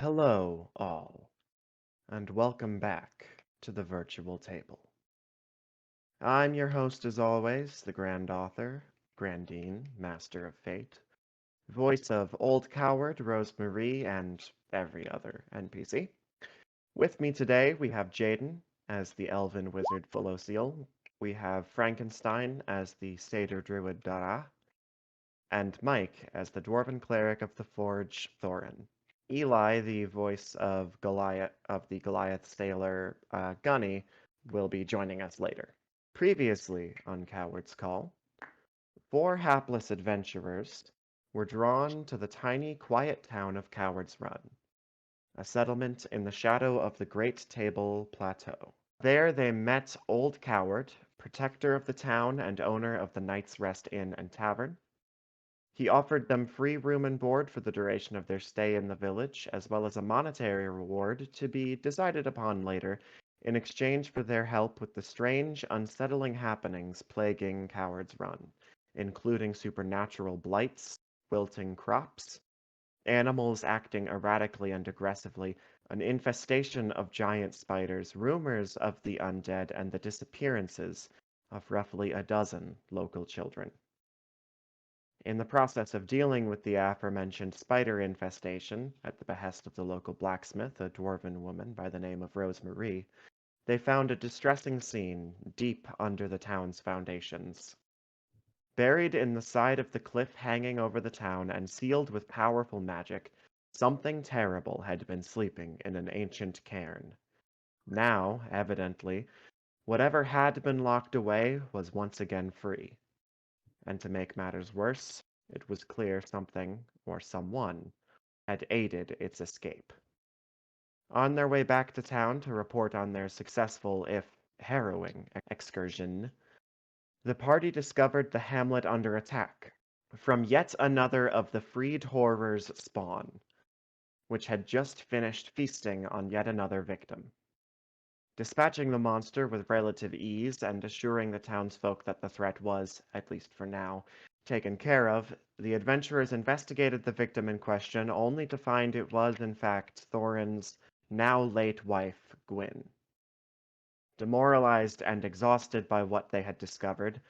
Hello, all, and welcome back to the virtual table. I'm your host, as always, the Grand Author, Grandine, Master of Fate, voice of Old Coward, Rosemarie, and every other NPC. With me today, we have Jaden as the Elven Wizard Fellosial, we have Frankenstein as the Satyr Druid Dara, and Mike as the Dwarven Cleric of the Forge Thorin. Eli, the voice of Goliath of the Goliath sailor Gunny, will be joining us later. Previously on Coward's Call, four hapless adventurers were drawn to the tiny, quiet town of Coward's Run, a settlement in the shadow of the Great Table Plateau. There they met Old Coward, protector of the town and owner of the Knight's Rest Inn and Tavern. He offered them free room and board for the duration of their stay in the village, as well as a monetary reward to be decided upon later in exchange for their help with the strange, unsettling happenings plaguing Coward's Run, including supernatural blights, wilting crops, animals acting erratically and aggressively, an infestation of giant spiders, rumors of the undead, and the disappearances of roughly a dozen local children. In the process of dealing with the aforementioned spider infestation, at the behest of the local blacksmith, a dwarven woman by the name of Rosemarie, they found a distressing scene deep under the town's foundations. Buried in the side of the cliff hanging over the town and sealed with powerful magic, something terrible had been sleeping in an ancient cairn. Now, evidently, whatever had been locked away was once again free. And to make matters worse, it was clear something, or someone, had aided its escape. On their way back to town to report on their successful, if harrowing, excursion, the party discovered the hamlet under attack from yet another of the freed horror's spawn, which had just finished feasting on yet another victim. Dispatching the monster with relative ease and assuring the townsfolk that the threat was, at least for now, taken care of, the adventurers investigated the victim in question only to find it was, in fact, Thorin's now late wife, Gwyn. Demoralized and exhausted by what they had discovered,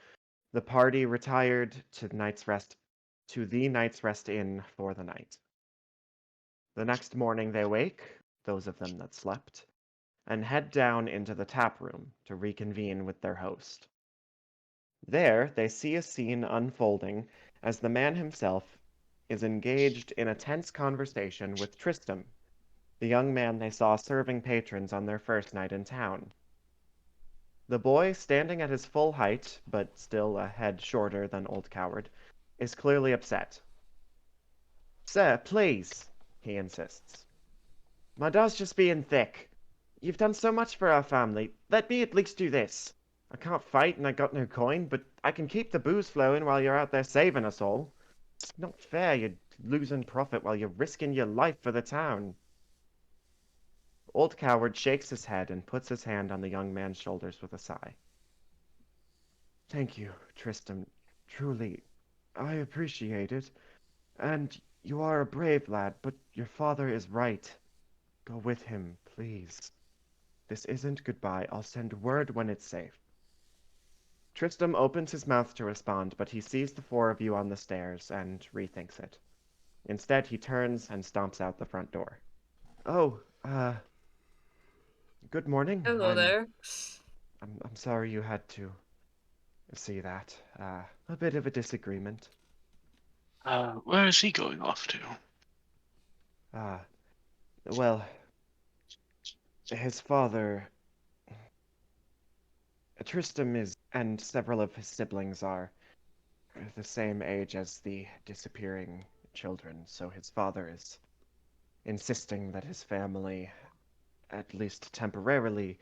the party retired to the Knight's Rest Inn for the night. The next morning they wake, those of them that slept, and head down into the tap room to reconvene with their host. There, they see a scene unfolding as the man himself is engaged in a tense conversation with Tristram, the young man they saw serving patrons on their first night in town. The boy, standing at his full height, but still a head shorter than Old Coward, is clearly upset. "Sir, please," he insists. "My dad's just being thick. You've done so much for our family. Let me at least do this. I can't fight and I got no coin, but I can keep the booze flowing while you're out there saving us all. It's not fair you're losing profit while you're risking your life for the town." Old Coward shakes his head and puts his hand on the young man's shoulders with a sigh. "Thank you, Tristan. Truly, I appreciate it. And you are a brave lad, but your father is right. Go with him, please. This isn't goodbye. I'll send word when it's safe." Tristram opens his mouth to respond, but he sees the four of you on the stairs and rethinks it. Instead, he turns and stomps out the front door. "Oh, good morning. Hello I'm there. I'm sorry you had to see that. A bit of a disagreement. Where is he going off to? Ah, well, his father, Tristram is, and several of his siblings are the same age as the disappearing children, so his father is insisting that his family, at least temporarily,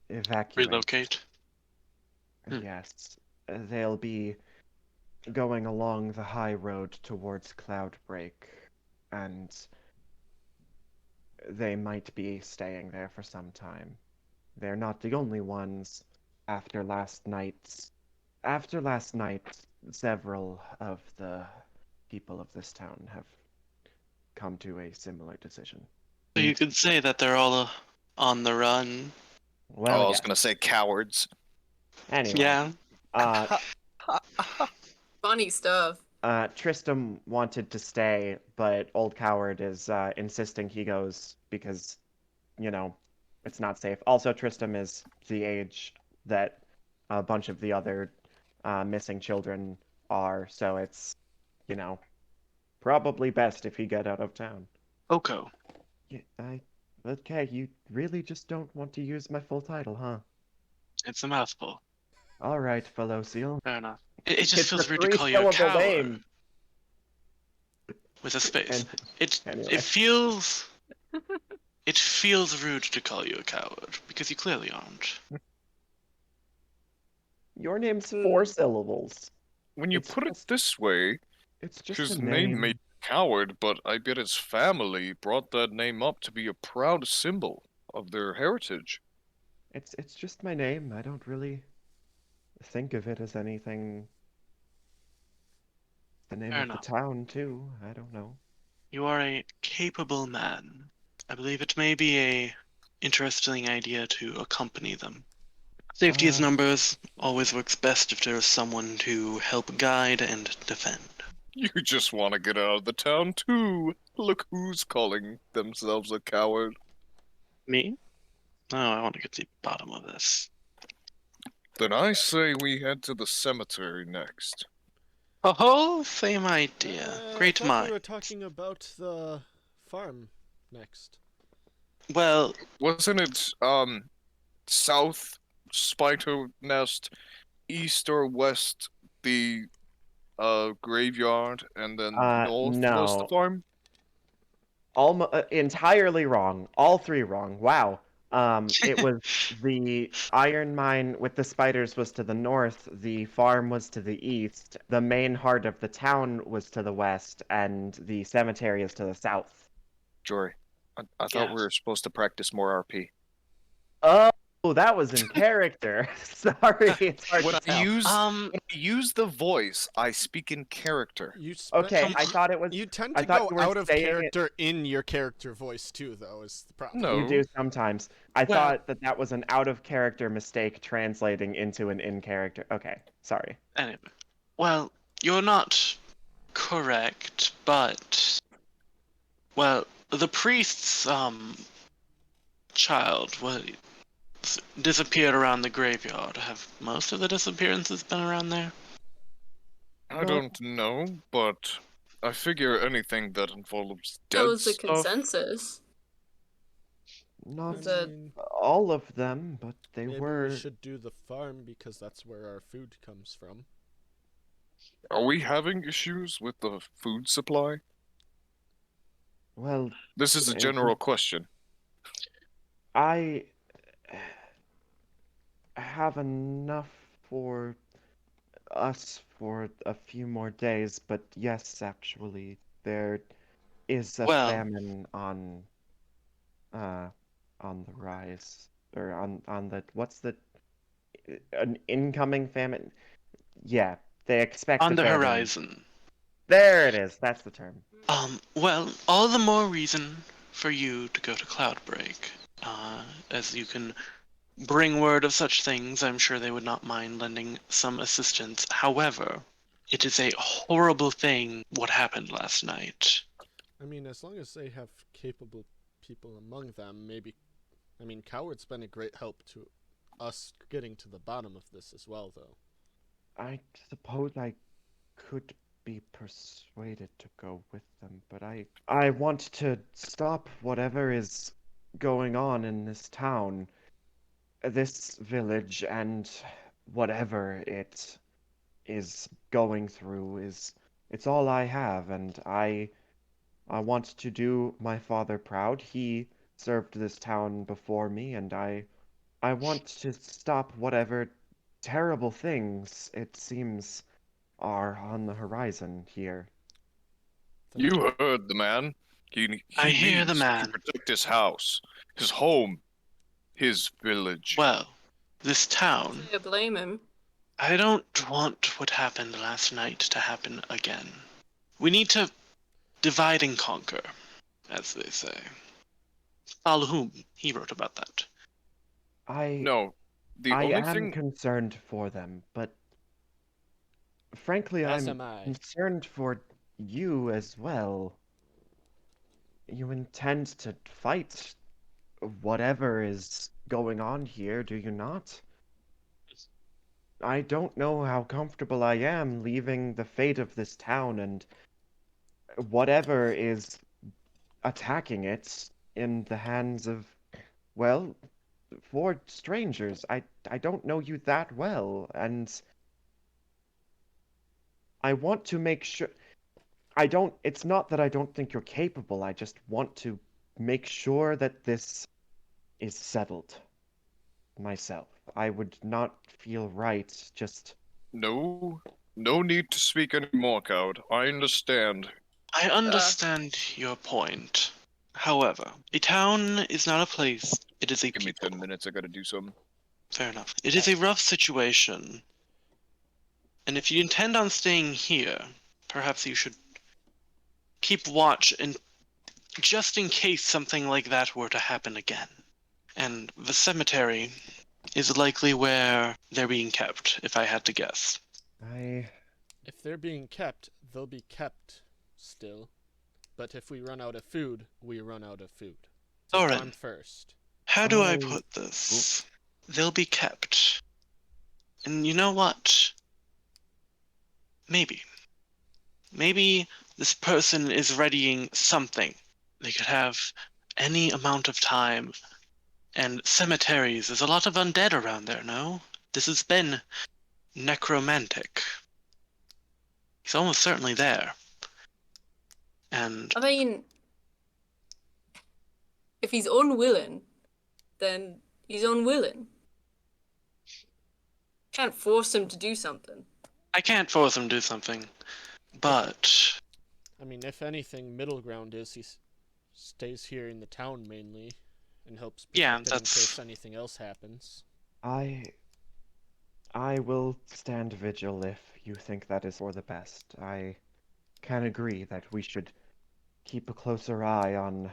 evacuate. Relocate? Hmm. Yes, they'll be going along the high road towards Cloudbreak, and they might be staying there for some time. They're not the only ones. After last night's After last night, several of the people of this town have come to a similar decision. So you could say that they're all on the run. Well, Oh, I was yes. gonna say cowards. Anyway, Yeah. Funny stuff. Tristram wanted to stay, but Old Coward is insisting he goes because, it's not safe. Also, Tristram is the age that a bunch of the other missing children are, so it's, probably best if he get out of town. Oko. Yeah, okay, you really just don't want to use my full title, huh? It's a mouthful. All right, Fellosial. Fair enough. It just It's feels a rude to call you a three-syllable coward name. with a space. Anyway. It feels rude to call you a coward because you clearly aren't. Your name's 4 syllables. When you It's put it just- this way, It's just his a name name. made him a coward, but I bet his family brought that name up to be a proud symbol of their heritage. It's just my name. I don't really think of it as anything. The name Fair of enough. the town too. I don't know. You are a capable man. I believe it may be a interesting idea to accompany them. Safety is numbers. Always works best if there is someone to help guide and defend. You just want to get out of the town too. Look who's calling themselves a coward. Me? No, I want to get to the bottom of this. Then I say we head to the cemetery next. Oh, same idea. Great I thought mind. we were talking about the farm next. Well, Wasn't it, south Spider Nest, east or west the, graveyard, and then north was the No. farm? Entirely wrong. All 3 wrong. Wow. It was the iron mine with the spiders was to the north, the farm was to the east, the main heart of the town was to the west, and the cemetery is to the south. Jory, I thought we were supposed to practice more RP. Oh, that was in character. Sorry, it's hard When to I tell. use the voice, I speak in character. You spent, Okay, I thought it was. You tend I to thought go you were out of saying it- character in your character voice too, though. Is the problem? No. You do sometimes. I Well- thought that was an out of character mistake translating into an in character. Okay, sorry. anyway. Well, you're not correct, but well, the priest's child disappeared around the graveyard. Have most of the disappearances been around there? I don't know, but I figure anything that involves dead That was the stuff. consensus. Not The- mean, all of them, but they maybe were. we should do the farm because that's where our food comes from. Are we having issues with the food supply? Well, This is a Mhm. general question. I have enough for us for a few more days, but yes, actually, there is a Well- famine on the rise, or on the an incoming famine? Yeah, they expect On a the famine. horizon. There it is. That's the term. Well, all the more reason for you to go to Cloudbreak. As you can bring word of such things, I'm sure they would not mind lending some assistance. However, it is a horrible thing what happened last night. I mean, as long as they have capable people among them, maybe. I mean, Coward's been a great help to us getting to the bottom of this as well, though. I suppose I could be persuaded to go with them, but I want to stop whatever is going on in this town, this village, and whatever it is going through it's all I have, and I want to do my father proud. He served this town before me, and I want to stop whatever terrible things it seems are on the horizon here. You heard the man. He I hear the needs man. to protect his house, his home, his village. Well, this town, I blame him. I don't want what happened last night to happen again. We need to divide and conquer. as they say. Al-Hum, he wrote about that. No, the I only am thing. concerned for them, but frankly, As I'm am I. concerned for you as well. You intend to fight whatever is going on here, do you not? I don't know how comfortable I am leaving the fate of this town and whatever is attacking it in the hands of, well, four strangers. I don't know you that well, and I want to make sure. It's not that I don't think you're capable, I just want to make sure that this is settled myself. I would not feel right just. No, no need to speak anymore, coward. I understand. I understand your point. However, a town is not a place, it is a Give me people. 10 minutes, I gotta do something. Fair enough. It is a rough situation. And if you intend on staying here, perhaps you should keep watch and just in case something like that were to happen again. And the cemetery is likely where they're being kept, if I had to guess. If they're being kept, they'll be kept still. But if we run out of food, we run out of food. So Thorin. farm first. How do I I- put this? They'll be kept. And you know what? Maybe. Maybe this person is readying something. They could have any amount of time. And cemeteries, there's a lot of undead around there, no? This has been necromantic. He's almost certainly there. And I mean, if he's unwilling, then he's unwilling. Can't force him to do something. I can't force him to do something. But I mean, if anything, middle ground is he stays here in the town mainly and helps protect Yeah, it in that's- case anything else happens. I will stand vigil if you think that is for the best. I can agree that we should keep a closer eye on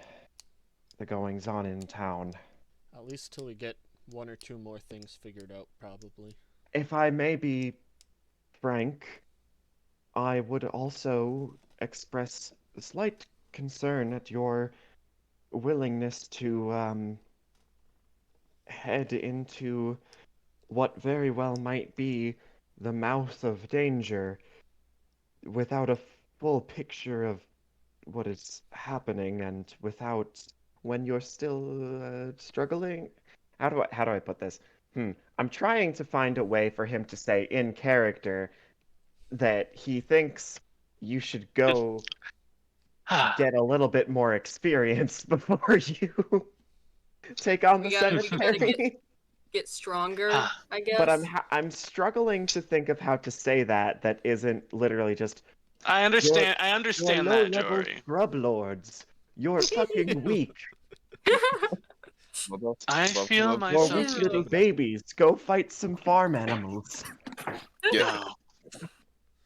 the goings on in town. At least till we get one or two more things figured out, probably. If I may be frank, I would also express a slight concern at your willingness to head into what very well might be the mouth of danger without a full picture of what is happening and without when you're still struggling. How do I put this? I'm trying to find a way for him to say in character that he thinks you should go get a little bit more experience before you take on the We gotta cemetery. get stronger, I guess. But I'm struggling to think of how to say that isn't literally just I understand. I you're understand that, low-level Jory. scrub lords. You're fucking weak. I feel You're myself. weak Yeah. little babies. Go fight some farm animals. Yeah.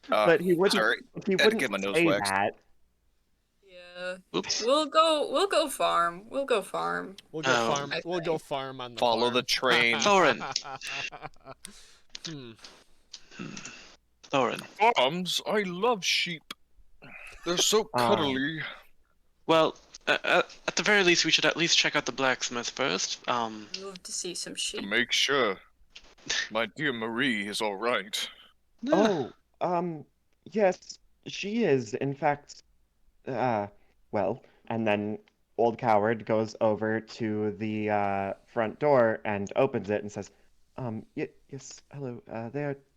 No. But he wouldn't. Sorry, He had to wouldn't get my nose say waxed. that. Yeah. Oops. We'll go farm. We'll go farm. We'll go Oh. farm. We'll go farm on the Follow farm. the train. Thorin. Hmm. Thorin. Farms? I love sheep. They're so cuddly. Well, at the very least, we should at least check out the blacksmith first. Love to see some To sheep. make sure my dear Marie is all right. Oh, yes, she is. In fact, well, and then old coward goes over to the front door and opens it and says, yes, hello,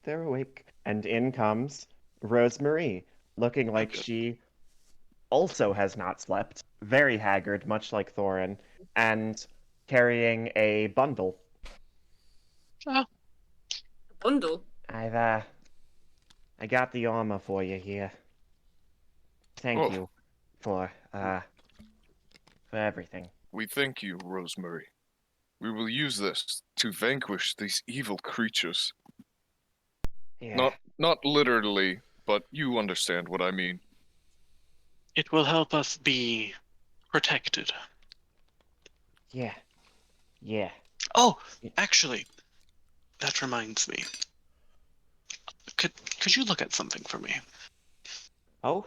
they're awake. And in comes Rosemary, looking like Okay. she also has not slept, very haggard, much like Thorin, and carrying a bundle. Bundle. I got the armor for you here. Thank Oh. you for everything. We thank you, Rosemary. We will use this to vanquish these evil creatures. Yeah. Not literally, but you understand what I mean. It will help us be protected. Yeah. Yeah. Oh, Yeah. actually, that reminds me. Could you look at something for me? Oh?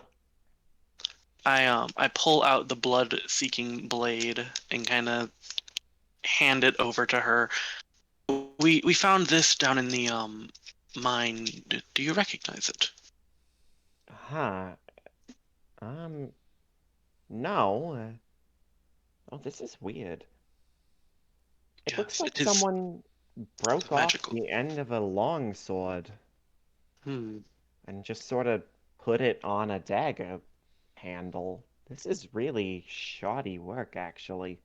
I pull out the blood-seeking blade and kind of hand it over to her. We found this down in the mine. Do you recognize it? Huh. No. Oh, this is weird. It looks Yes, like it is someone broke off magical. the end of a long sword Hmm. and just sort of put it on a dagger handle. This is really shoddy work, actually.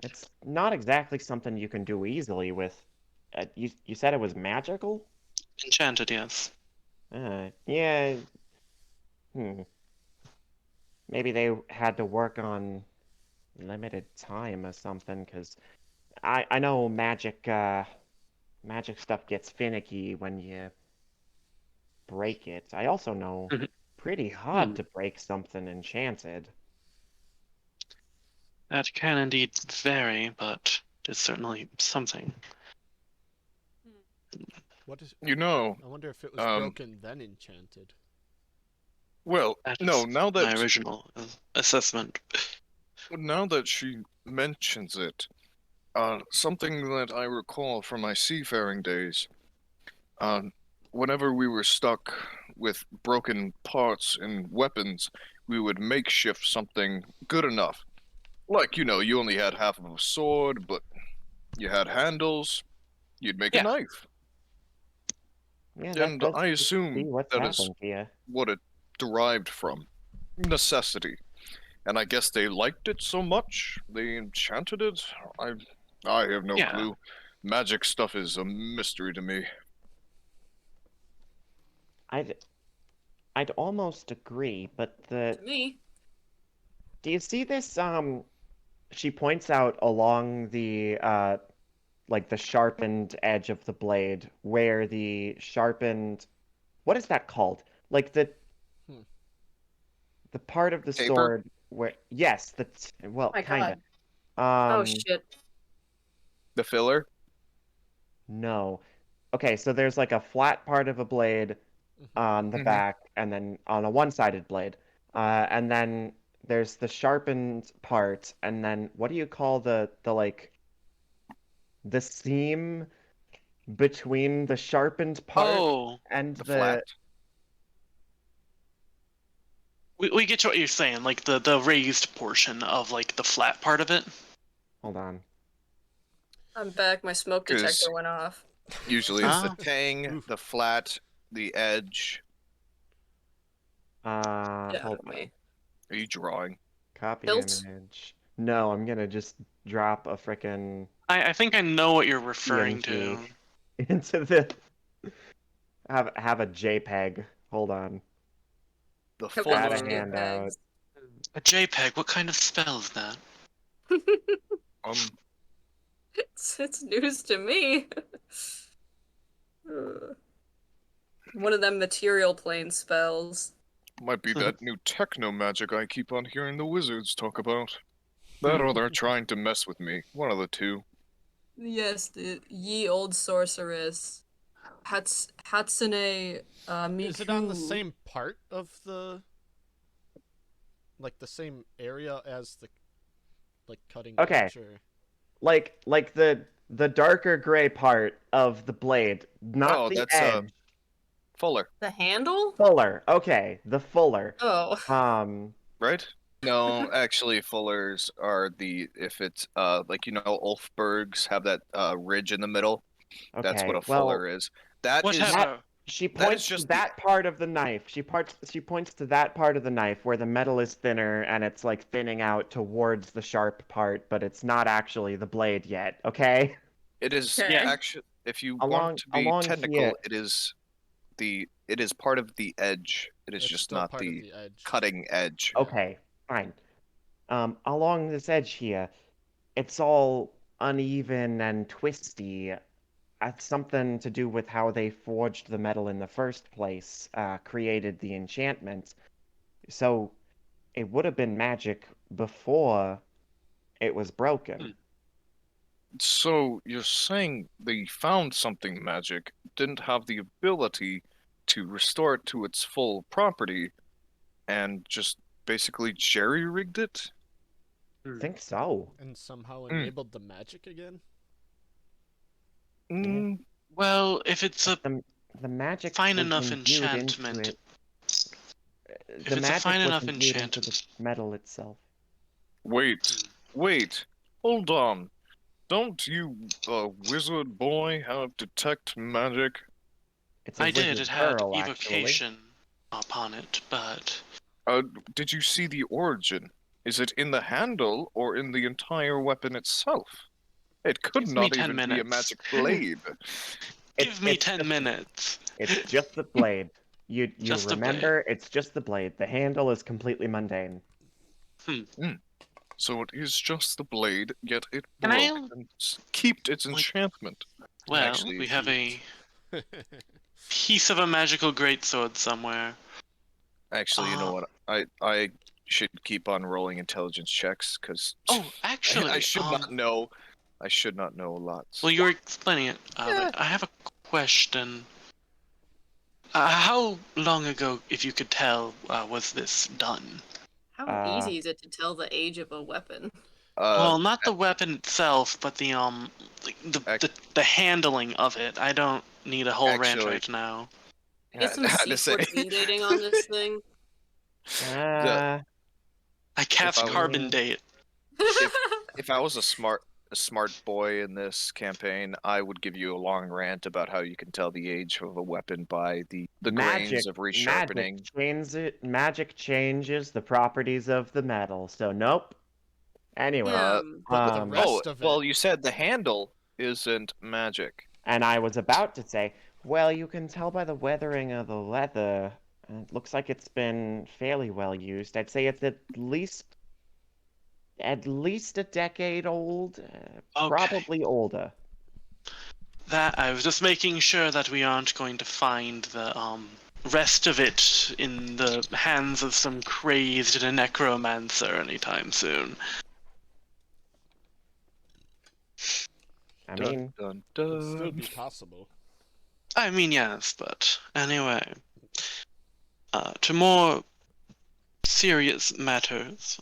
It's not exactly something you can do easily with. You said it was magical? Enchanted, yes. Yeah. Hmm. Maybe they had to work on limited time or something, because I know magic stuff gets finicky when you break it. I also know Mhm. pretty hard Hmm. to break something enchanted. That can indeed vary, but it's certainly something. What is? You know, I wonder if it was um, broken then enchanted. well, That no, is my original assessment. now that she mentions it, something that I recall from my seafaring days, uh, whenever we were stuck with broken parts and weapons, we would makeshift something good enough. Like, you only had half of a sword, but you had handles, you'd make a Yeah. knife. Yeah, that And does I seem to be assume what's that is happened here. what it derived from. Necessity. And I guess they liked it so much, they enchanted it. I I have no Yeah. clue. Magic stuff is a mystery to me. I'd I'd almost agree, but To me. do you see this she points out along the like the sharpened edge of the blade where the sharpened, what is that called? Like Hmm. the part of the Taper? sword where, yes, well, My kind God. of. Oh shit. The filler? No. Okay, so there's like a flat part of a blade Hmm. on the Mm-hmm. back and then on a one-sided blade. And then there's the sharpened part, and then what do you call the like the seam between the sharpened part Oh, and The flat? we get to what you're saying, like the raised portion of like the flat part of it. hold on. I'm back. My smoke Because detector went off. usually it's the Ah. tang, Oof. the flat, the edge. Get out Hold of on. me. Are you drawing? Copy Hilt? image. No, I'm gonna just drop a frickin' I think I know what you're referring PNG to. into the have a JPEG. Hold on. The I've got Add a fuller. handout. JPEGs. A JPEG. What kind of spell is that? Um, It's news to me. One of them material plane spells. might be that new techno magic I keep on hearing the wizards talk about. That or they're trying to mess with me. One of the two. Yes, the ye old sorceress. Hatsune Miku. Is it on the same part of the, like the same area as the, like cutting Okay. edge, or? Like the darker gray part of the blade, not Oh, the that's edge. fuller, The handle? Fuller. Okay, the fuller. Oh. right? No, actually, fullers are the if it's like Ulfbergs have that ridge in the middle. That's what Okay. a Well, fuller is. That is that Whatever. she that is points to just the that part of the knife. She points to that part of the knife where the metal is thinner and it's like thinning out towards the sharp part, but it's not actually the blade yet, okay? it is Okay. Yeah. actually if you want Along to be along here. technical, it is part of the edge. It is It's just still not part of the the edge. cutting edge. Yeah. Okay, fine. Along this edge here, it's all uneven and twisty. That's something to do with how they forged the metal in the first place, created the enchantment. So it would have been magic before it was broken. So you're saying they found something magic, didn't have the ability to restore it to its full property, and just basically jerry-rigged it? I think so. And somehow Mm. enabled the magic again? Mm, Well, if it's a The magic fine was enough imbued into enchantment, it. if The it's a magic fine was enough imbued into the enchantment, metal itself. wait, hold on. Don't you, wizard boy, have detect magic? It's a I did. wizard It had pearl, actually. evocation upon it, but Did you see the origin? Is it in the handle or in the entire weapon itself? It could Give me not 10 even be a minutes. magic blade. give me It's 10 just- minutes. It's just the blade. You Just the blade. remember, it's just the blade. The handle is completely mundane. So it is just the blade, yet it Can broke I- and kept its like- enchantment. Well, Actually, we have a Oh, piece of a magical greatsword somewhere. Actually, you know what? I should keep on rolling intelligence checks because Oh, actually, I should not know. I should not know lots. well, you were explaining it. But I have a question. How long ago, if you could tell, was this done? How easy is it to tell the age of a weapon? Well, not the weapon itself, but the like the handling of it. I don't need a whole rant Actually- right now. Get some had to say- C14 dating on this thing. Uh, I cast I were- carbon date. if I was a smart boy in this campaign, I would give you a long rant about how you can tell the age of a weapon by the grains of resharpening. Magic changes the properties of the metal. So nope. Anyway, But the um, rest of it. Well, you said the handle isn't magic. and I was about to say, well, you can tell by the weathering of the leather. It looks like it's been fairly well used. I'd say it's at least a decade old, Okay. probably older. That I was just making sure that we aren't going to find the rest of it in the hands of some crazed necromancer anytime soon. I Dun, mean, dun, Could still dun. be possible. I mean, yes, but anyway. To more serious matters,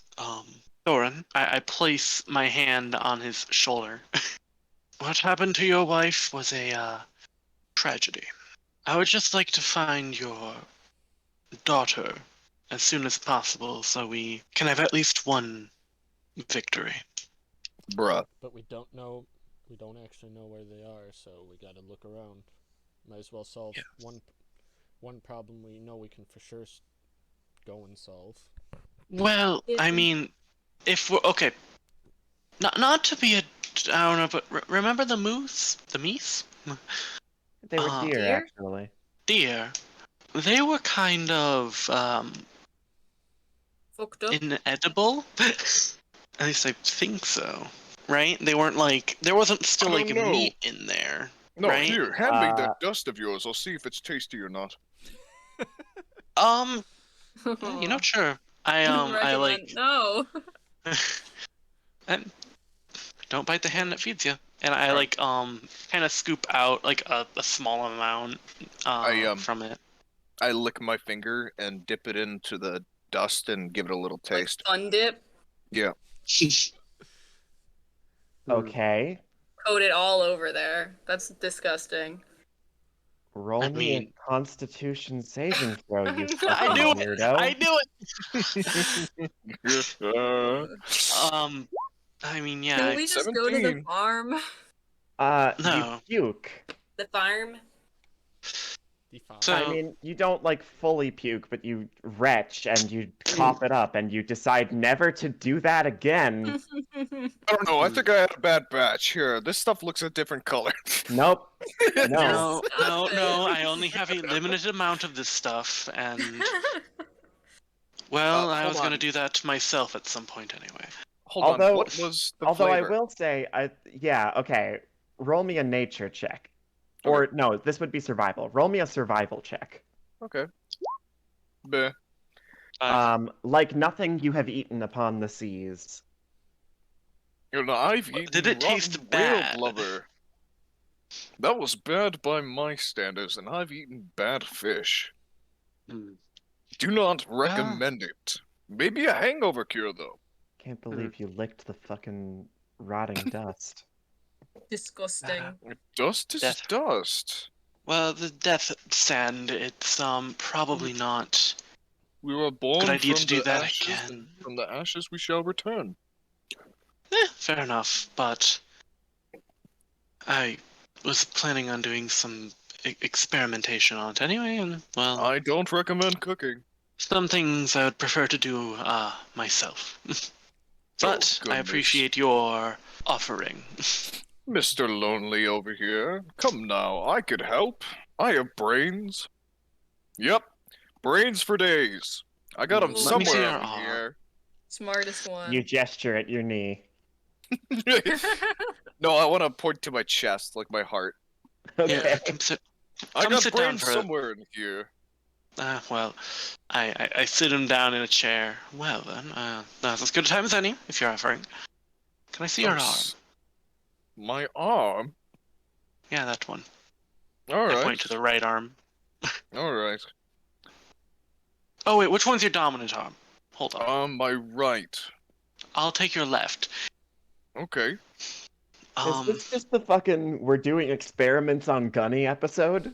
Thorin, I place my hand on his shoulder. What happened to your wife was a tragedy. I would just like to find your daughter as soon as possible so we can have at least one victory. Bruh. But we don't actually know where they are, so we gotta look around. Might as well solve one problem we know we can for sure go and solve. Well, I mean, if we're okay, not to be a, I don't know, but remember the moose, the meese, they were deer, Deer? actually. deer. They were kind of Fucked up. inedible. At least I think so. Right? They weren't like there wasn't still I like don't know. meat in there. No, Right? here, hand me Uh, that dust of yours. I'll see if it's tasty or not. You know, sure. I like No. and don't bite the hand that feeds you. And I Right. like kind of scoop out like a small amount from it. I lick my finger and dip it into the dust and give it a little Like taste. fun dip. Yeah. Okay. Coat it all over there. That's disgusting. Roll I me mean- a Constitution saving throw, you I fucking knew it. weirdo. I knew it. I mean, yeah. Can we just go to the 17. farm? No. You puke. The farm? Define. So- I mean, you don't like fully puke, but you retch and you cough it up, and you decide never to do that again. I don't know. I think I had a bad batch. Here, this stuff looks a different color. Nope. No. No, Stop it. I only have a limited amount of this stuff, and well, I hold was gonna on. do that to myself at some point anyway. Hold Although- on. What was the Although flavor? I will say, okay. Roll me a nature check. Or, no, this would be survival. Roll me a survival check. Okay. Bleh. Like nothing you have eaten upon the seas. I've Did eaten it taste rotten whale bad? blubber. That was bad by my standards, and I've eaten bad fish. Hmm. Do not recommend it. Maybe a hangover cure, though. Can't believe you licked the fucking rotting dust. Disgusting. Dust is Death. dust. Well, the death sand, it's probably not We were born good idea from to do the that ashes, again. and from the ashes we shall return. Fair enough, but I was planning on doing some experimentation on it anyway, and well, I don't recommend cooking. some things I would prefer to do myself. But I goodness. appreciate your offering. Mr. Lonely over here. Come now, I could help. I have brains. Yep, brains for days. I got them Let me see somewhere your over arm. here. Smartest one. You gesture at your knee. No, I want to point to my chest, like my heart. Okay. Yeah, come sit. I Come got sit down brains for a- somewhere in here. Well, I sit him down in a chair. Well then, that's as good a time as any, if you're offering. Can I see your arm? My arm? Yeah, that one. Alright. I point to the right arm. Alright. Oh wait, which one's your dominant arm? Hold on. My right. I'll take your left. Okay. Is this just the fucking we're doing experiments on Gunny episode?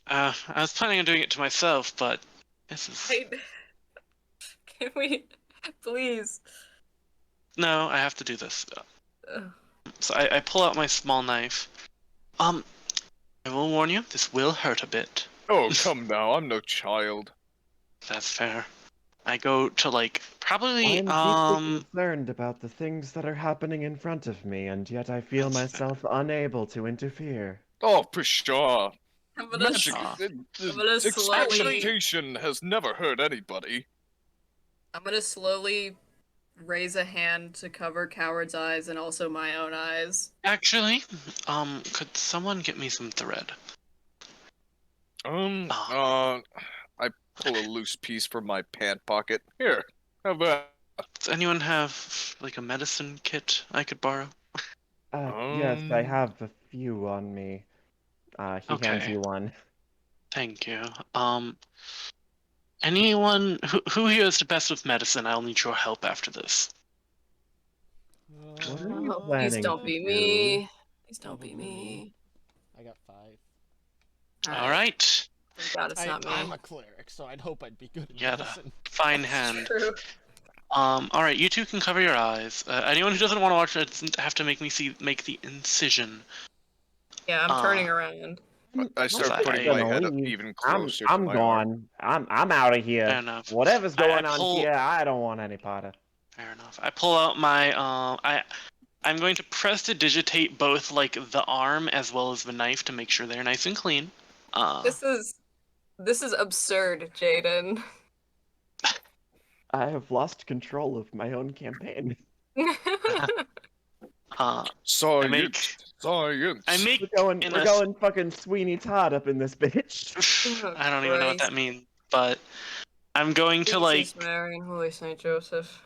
I was planning on doing it to myself, but this is... Wait. Can we, please? No, I have to do this. Ugh. So I pull out my small knife. I will warn you, this will hurt a bit. Oh, come now, I'm no child. That's fair. I go to like probably I'm deeply concerned about the things that are happening in front of me, and yet I feel That's fair. myself unable to interfere. Oh, pshaw. I'm gonna, Magic, Pshaw. I'm gonna slowly, experimentation has never hurt anybody. I'm gonna slowly raise a hand to cover Coward's eyes and also my own eyes. Actually, could someone get me some thread? I pull a loose piece from my pant pocket. Here, how about? Does anyone have like a medicine kit I could borrow? Yes, I have a few on me. He hands Okay. you one. Thank you. Anyone who here is the best with medicine? I'll need your help after this. What are you Please planning don't to be do? me. Please don't be me. I got 5. All right. Thank God it's not me. I'm a cleric, so I'd hope I'd be good in Yeah, medicine. fine hand. True. All right, you two can cover your eyes. Anyone who doesn't want to watch it doesn't have to make the incision. Yeah, I'm turning around. I start I- putting my head up even closer to I'm my gone. arm. I'm out of here. Fair enough. Whatever's going on pull- here, I don't want any part of. Fair enough. I pull out my I'm going to prestidigitate both like the arm as well as the knife to make sure they're nice and clean. This is absurd, Jaden. I have lost control of my own campaign. Science. I make We're in going fucking Sweeney Todd up in this bitch. I don't even know what that means, but I'm going to like Jesus, Mary and Holy Saint Joseph.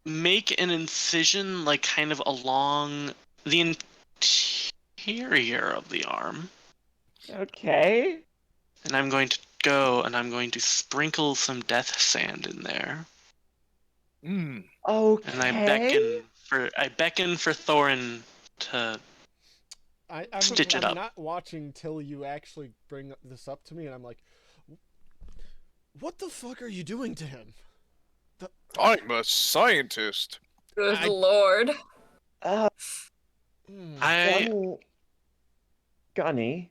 make an incision like kind of along the interior of the arm. Okay. And I'm going to go and I'm going to sprinkle some death sand in there. Okay. And I beckon for Thorin to stitch it I'm up. not watching till you actually bring this up to me, and I'm like, what the fuck are you doing to him? I'm a scientist. Good lord. Gunny,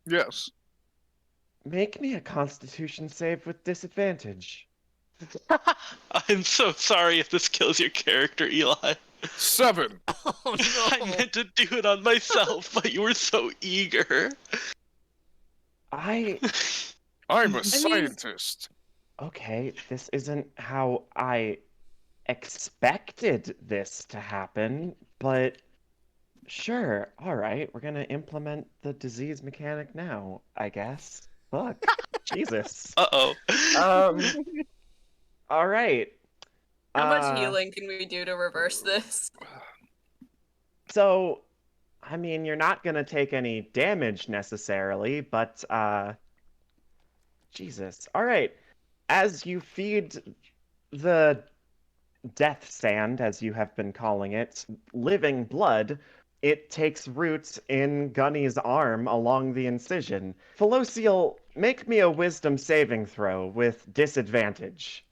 Yes. make me a Constitution save with disadvantage. I'm so sorry if this kills your character, Eli. 7. Oh no! I meant to do it on myself, but you were so eager. I'm a scientist. Okay, this isn't how I expected this to happen, but sure, alright, we're gonna implement the disease mechanic now, I guess. Fuck. Jesus. Uh-oh. Um. All right. How much Uh, healing can we do to reverse this? So, I mean, you're not gonna take any damage necessarily, but Jesus. All right. As you feed the death sand, as you have been calling it, living blood, it takes root in Gunny's arm along the incision. Fellosial, make me a wisdom saving throw with disadvantage.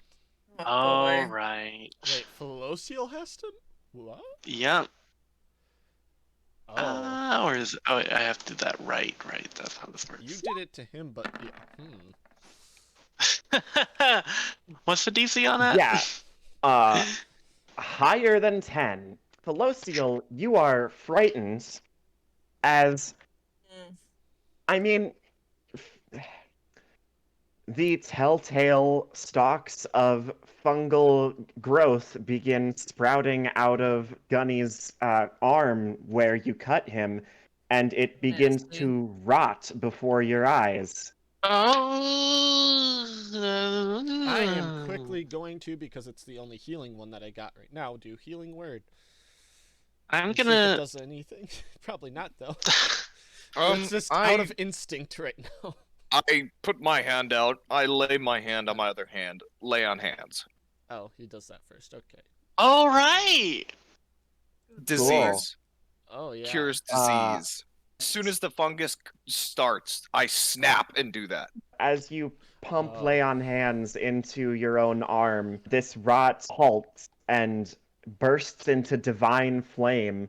Oh All boy. right. Wait, Fellosial has to. What? Yeah. Oh, Or is oh I have to do that right. That's how this you works. did it to him, but yeah. What's the DC on that? Yeah, uh, higher than 10. Fellosial, you are frightened as, Mm. I mean, the telltale stalks of fungal growth begin sprouting out of Gunny's arm where you cut him, and it begins Nasty. to rot before your eyes. Oh. I am quickly going to, because it's the only healing one that I got right now, do healing word. I'm And see if it gonna. does anything. Probably not though. Um, It's just I out of instinct right now. I put my hand out. I lay my hand on my other hand. Lay on hands. Oh, he does that first. Okay. All right. Disease Oh yeah. cures Uh, disease. As soon as the fungus starts, I snap and do that. As you pump Oh. lay on hands into your own arm, this rot halts and bursts into divine flame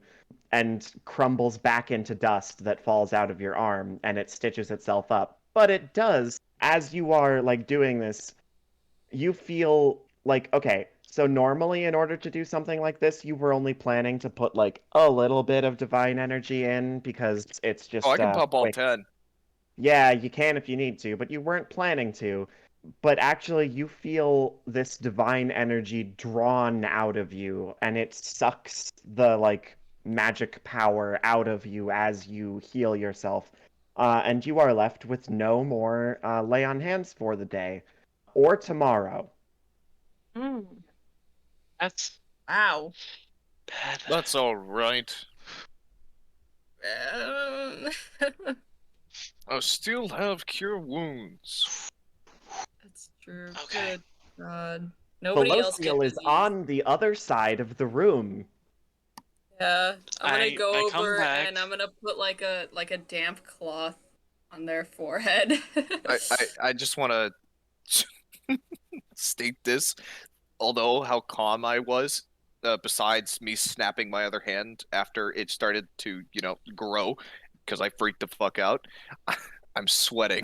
and crumbles back into dust that falls out of your arm, and it stitches itself up. But it does, as you are like doing this, you feel like, okay, so normally in order to do something like this, you were only planning to put like a little bit of divine energy in because it's just Oh, I can pump all quick. 10. Yeah, you can if you need to, but you weren't planning to. But actually, you feel this divine energy drawn out of you, and it sucks the like magic power out of you as you heal yourself. And you are left with no more lay on hands for the day or tomorrow. Mm. That's Wow. bad. That's all right. I still have cure wounds. That's true. Okay. Good God. Nobody else get Fellosial is disease. on the other side of the room. Yeah, I'm gonna I go come over back. and I'm gonna put like a damp cloth on their forehead. I just want to state this. Although how calm I was, besides me snapping my other hand after it started to, grow, because I freaked the fuck out, I'm sweating.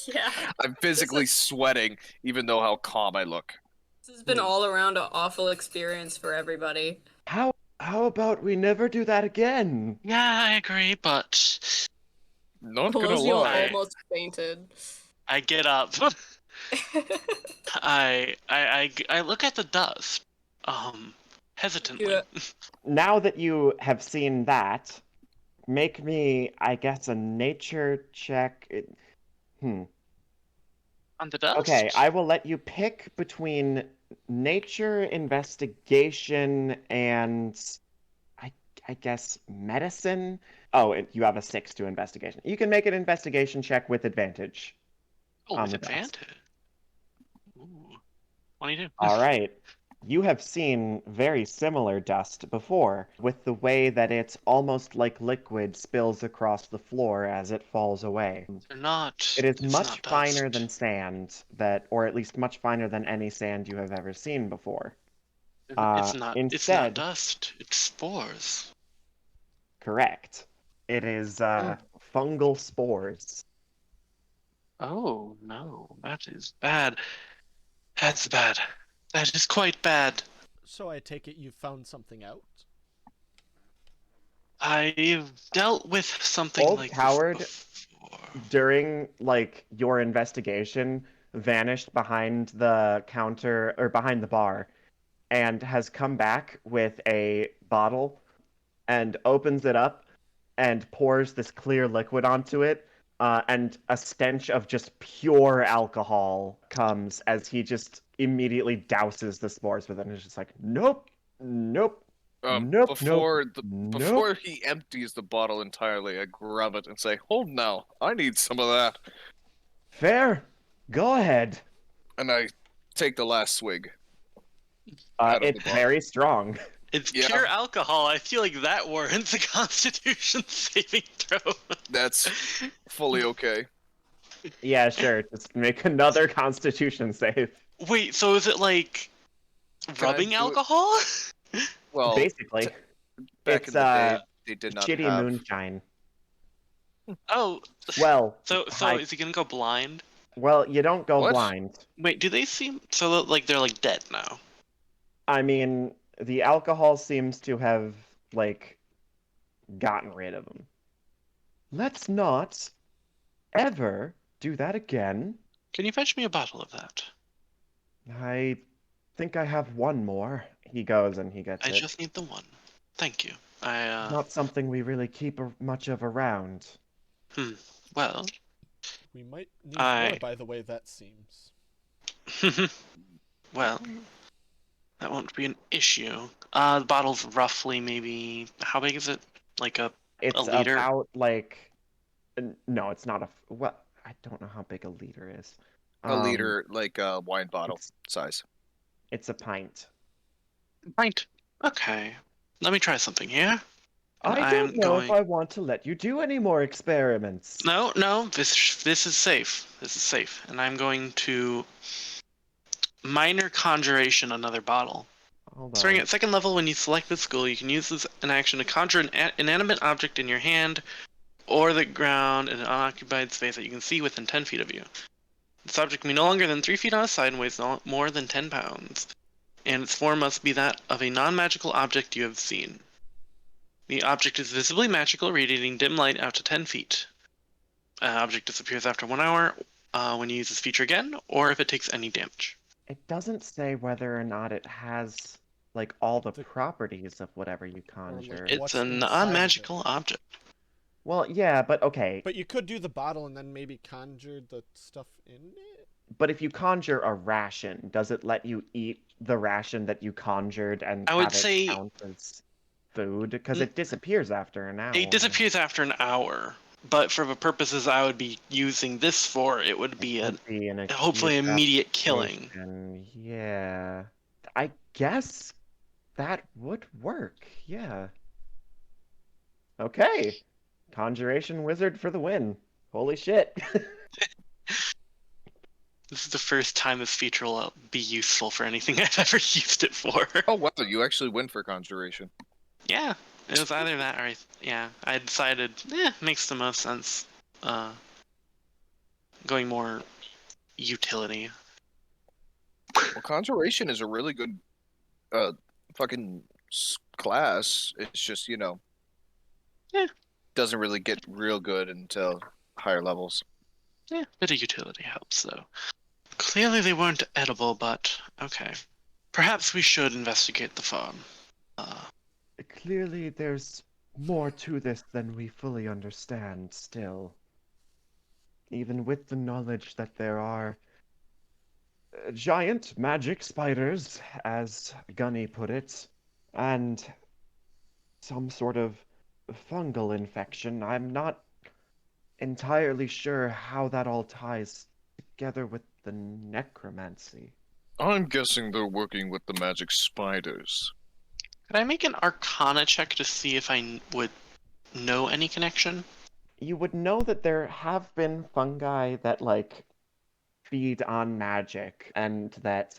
Yeah, I'm physically sweating, even though how calm I look. this has been all around an awful experience for everybody. How about we never do that again? Yeah, I agree, but Not gonna Fellosial lie. almost fainted. I get up. I look at the dust, hesitantly. Yeah. Now that you have seen that, make me, I guess, a nature check. On the dust? Okay, I will let you pick between nature, investigation, and I guess medicine. Oh, you have a 6 to investigation. You can make an investigation check with advantage. Oh, on with the dust. advantage. Ooh. 22. All right. You have seen very similar dust before, with the way that it's almost like liquid spills across the floor as it falls away. They're not. It is It's much not finer dust. than sand, or at least much finer than any sand you have ever seen before. It's not. It's not Instead, dust. It's spores. correct. It is fungal spores. Oh no, that is bad. That's bad. That is quite bad. So I take it you found something out? I've dealt with something Old like Coward, this before. during like your investigation, vanished behind the counter or behind the bar and has come back with a bottle and opens it up and pours this clear liquid onto it and a stench of just pure alcohol comes as he just immediately douses the spores with it, and is just like, nope, nope, nope, Before nope, nope. before he empties the bottle entirely, I grab it and say, "Hold now, I need some of that." Fair, go ahead. And I take the last swig out of the It's bottle. very strong. It's Yeah. pure alcohol. I feel like that warrants a Constitution saving throw. That's fully okay. Yeah, sure. Just make another Constitution save. Wait, so is it like Can I rubbing do it? alcohol? Well, Basically, back it's in the day, they did not shitty have. moonshine. Oh, Well, so hi- is he gonna go blind? well, you don't go What? blind. Wait, do they seem so like they're like dead now? I mean, the alcohol seems to have like gotten rid of them. Let's not ever do that again. Can you fetch me a bottle of that? I think I have one more. He goes and he gets I it. just need the one. Thank you. Not something we really keep much of around. Well, We might need I- more, by the way that seems. well, that won't be an issue. The bottle's roughly maybe how big is it? Like a It's liter? about like no, it's not a what I don't know how big a liter is. A liter, like a wine bottle it's- size. It's a pint. pint. Okay. Let me try something here. And I don't am know if going- I want to let you do any more experiments. No, this is safe. This is safe, and I'm going to minor conjuration another bottle. Hold Starting on. at second level, when you select this skill, you can use this in action to conjure an inanimate object in your hand or the ground in an unoccupied space that you can see within 10 feet of you. This object can be no longer than 3 feet on its side and weighs no more than 10 pounds, and its form must be that of a non-magical object you have seen. The object is visibly magical, radiating dim light out to 10 feet. Object disappears after 1 hour when you use this feature again, or if it takes any damage. It doesn't say whether or not it has like all the The- properties of whatever you conjure. like, It's What's a inside of it? non-magical object. Well, yeah, but okay. But you could do the bottle and then maybe conjure the stuff in it? But if you conjure a ration, does it let you eat the ration that you conjured and I would have it say- count as food? Because it disappears after an hour. It disappears after an hour, but for the purposes I would be using this for, it would be Would be an hopefully acute immediate killing. application. Yeah. I guess that would work. Yeah. Okay. Conjuration wizard for the win. Holy shit. This is the first time this feature will be useful for anything I've ever used it for. Oh wow, you actually win for conjuration. Yeah, it was either that or I decided, makes the most sense. Going more utility. Well, conjuration is a really good, fucking class. It's just Yeah. doesn't really get real good until higher levels. Yeah, bit of utility helps though. Clearly they weren't edible, but okay. Perhaps we should investigate the farm. Clearly, there's more to this than we fully understand still. Even with the knowledge that there are giant magic spiders, as Gunny put it, and some sort of fungal infection, I'm not entirely sure how that all ties together with the necromancy. I'm guessing they're working with the magic spiders. Could I make an Arcana check to see if I would know any connection? You would know that there have been fungi that like feed on magic, and that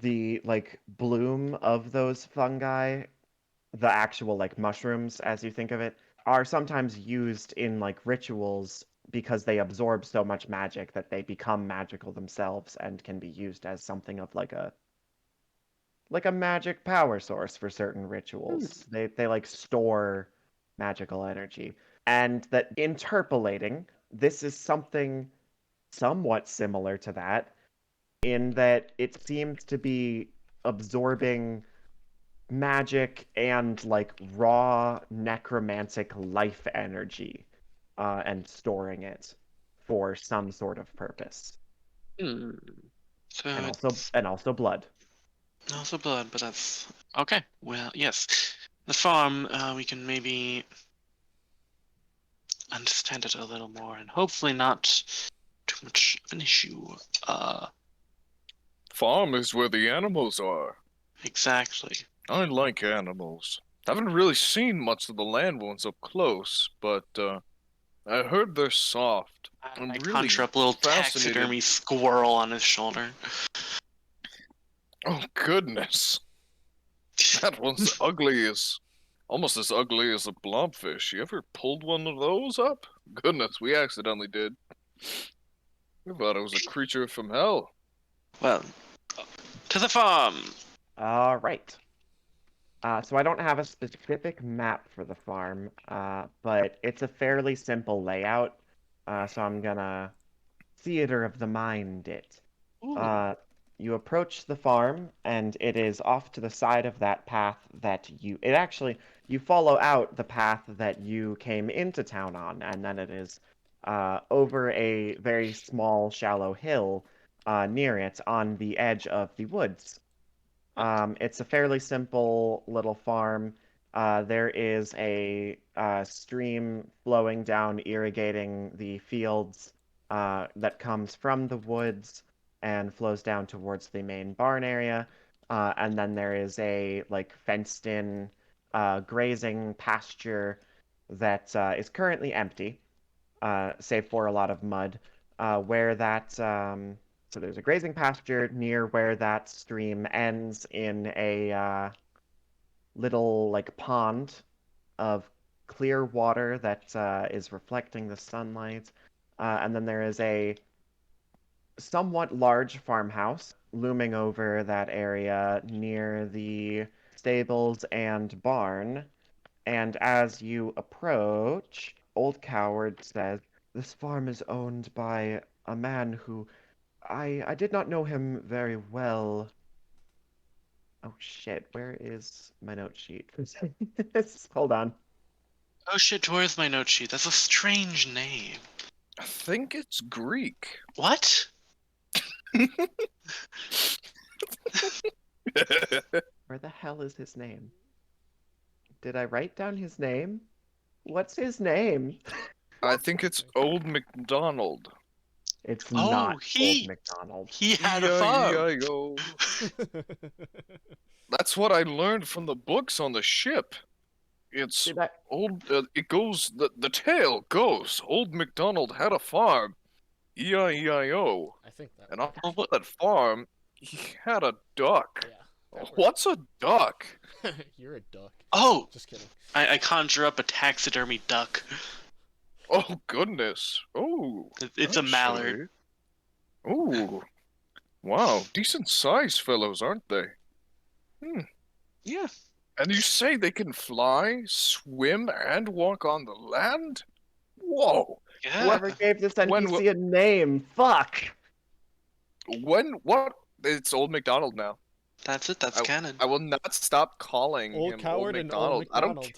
the like bloom of those fungi, the actual like mushrooms as you think of it, are sometimes used in like rituals because they absorb so much magic that they become magical themselves and can be used as something of like a magic power source for certain rituals. They like store magical energy. And that interpolating, this is something somewhat similar to that, in that it seems to be absorbing magic and like raw necromantic life energy and storing it for some sort of purpose, Hmm. So and it's also blood. also blood, but that's okay. Well, yes, the farm. We can maybe understand it a little more, and hopefully not too much of an issue. Farm is where the animals are. Exactly. I like animals. Haven't really seen much of the land ones up close, but I heard they're soft. I'm I really conjure up a little fascinated. taxidermy squirrel on his shoulder. Oh goodness, that one's almost as ugly as a blobfish. You ever pulled one of those up? Goodness, we accidentally did. We thought it was a creature from hell. Well, to the farm. All right. So I don't have a specific map for the farm, but it's a fairly simple layout. So I'm gonna theater of the mind it. Ooh. Uh, you approach the farm, and it is off to the side of that path that you follow out the path that you came into town on, and then it is over a very small, shallow hill near it on the edge of the woods. It's a fairly simple little farm. There is a stream flowing down, irrigating the fields that comes from the woods and flows down towards the main barn area. And then there is a like fenced-in grazing pasture that is currently empty, save for a lot of mud, where that so there's a grazing pasture near where that stream ends in a little like pond of clear water that is reflecting the sunlight. And then there is a somewhat large farmhouse looming over that area near the stables and barn. And as you approach, Old Coward says, "This farm is owned by a man who I did not know him very well." Oh shit, where is my note sheet for saying this? Hold on. Oh shit, where's my note sheet? That's a strange name. I think it's Greek. What? Where the hell is his name? Did I write down his name? What's his name? I think it's Old MacDonald. It's Oh, not Old he MacDonald. had a farm. E-I-E-I-O. That's what I learned from the books on the ship. It's Did I? old. It goes. The tale goes. Old MacDonald had a farm. E-I-E-I-O. I think that. And on that farm, he had a duck. Yeah. that works. What's a duck? You're a duck. Oh, Just kidding. I conjure up a taxidermy duck. Oh goodness. Oh. It's a mallard. Oh. Wow. Decent sized fellows, aren't they? Yeah. And you say they can fly, swim, and walk on the land? Whoa. Yeah. Whoever gave this When NPC a name, fuck. What? It's Old MacDonald now. That's it. That's canon. I will not stop calling Old him Coward Old and Old MacDonald.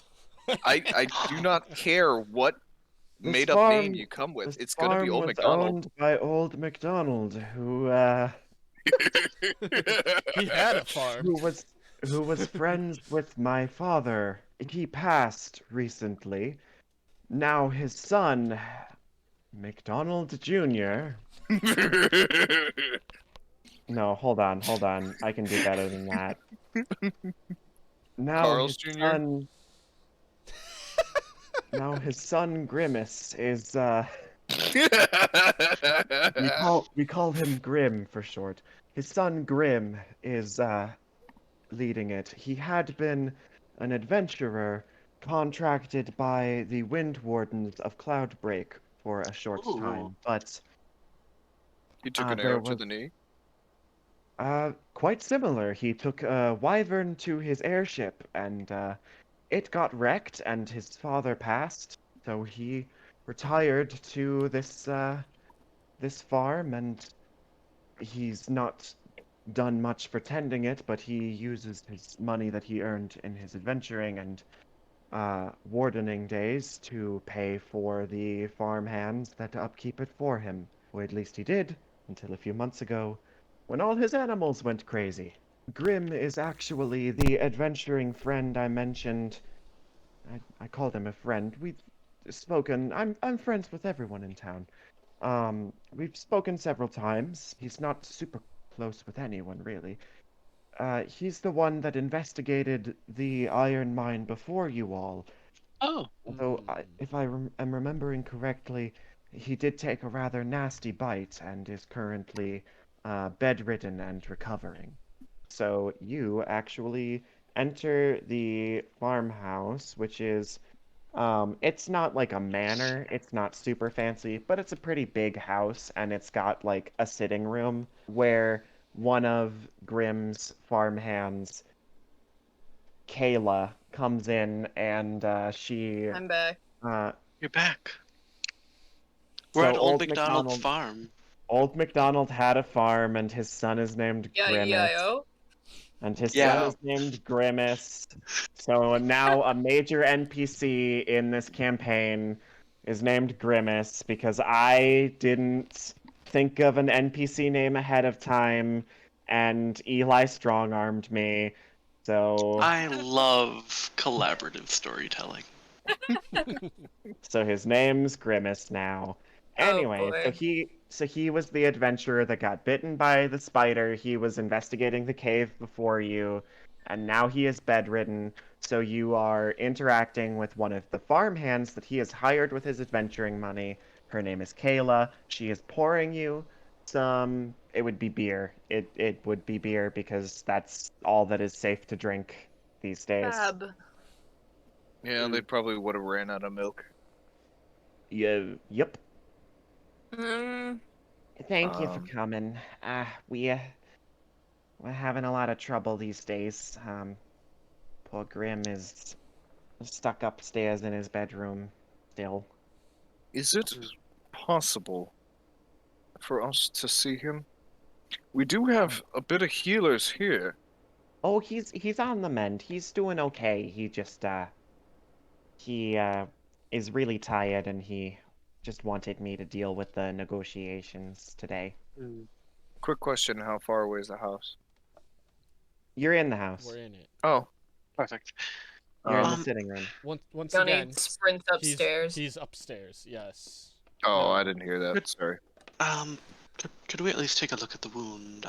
McDonald. I do not care what This made up farm- name you come with. This It's gonna be farm Old was MacDonald. owned by Old MacDonald, who He had a farm. who was friends with my father. He passed recently. Now his son, MacDonald Jr. No, hold on. I can do better than that. Now Carl's his Jr.? son. Now his son Grimace is we call him Grim for short. His son Grim is leading it. He had been an adventurer contracted by the Wind Wardens of Cloudbreak for a short Ooh. time, but He took an there arrow to was- the knee. quite similar. He took a wyvern to his airship, and it got wrecked, and his father passed. So he retired to this farm, and he's not done much for tending it, but he uses his money that he earned in his adventuring and wardening days to pay for the farm hands that upkeep it for him. Or at least he did, until a few months ago, when all his animals went crazy. Grim is actually the adventuring friend I mentioned. I called him a friend. We've spoken. I'm friends with everyone in town. We've spoken several times. He's not super close with anyone, really. He's the one that investigated the iron mine before you all. Oh, Although, if I am remembering correctly, he did take a rather nasty bite and is currently bedridden and recovering. So you actually enter the farmhouse, which is it's not like a manor, it's not super fancy, but it's a pretty big house, and it's got like a sitting room where one of Grimm's farmhands, Kayla, comes in, and she I'm back. you're back. We're at so Old McDonald Farm. Old MacDonald had a farm, and his son is named Yeah, Grimace. EIO. And his Yeah. son is named Grimace. So now a major NPC in this campaign is named Grimace because I didn't think of an NPC name ahead of time, and Eli strong-armed me. So I love collaborative storytelling. so his name's Grimace now. Oh, Anyway, boy. so he was the adventurer that got bitten by the spider. He was investigating the cave before you, and now he is bedridden. So you are interacting with one of the farmhands that he has hired with his adventuring money. Her name is Kayla. She is pouring you some. It would be beer. It would be beer because that's all that is safe to drink these days. Fab. Yeah, they probably would have ran out of milk. Yeah, yep. Mm, Thank you for Um, coming. We're having a lot of trouble these days. Poor Grim is stuck upstairs in his bedroom still. Is it possible for us to see him? We do have a bit of healers here. Oh, he's on the mend. He's doing okay. He is really tired, and he just wanted me to deal with the negotiations today. Quick question, how far away is the house? You're in the house. We're in it. Oh, Perfect. You're in the Um, sitting room. Once Gunny again, sprints upstairs. He's upstairs. Yes. oh, No. I didn't hear that. Good. Sorry. Could we at least take a look at the wound?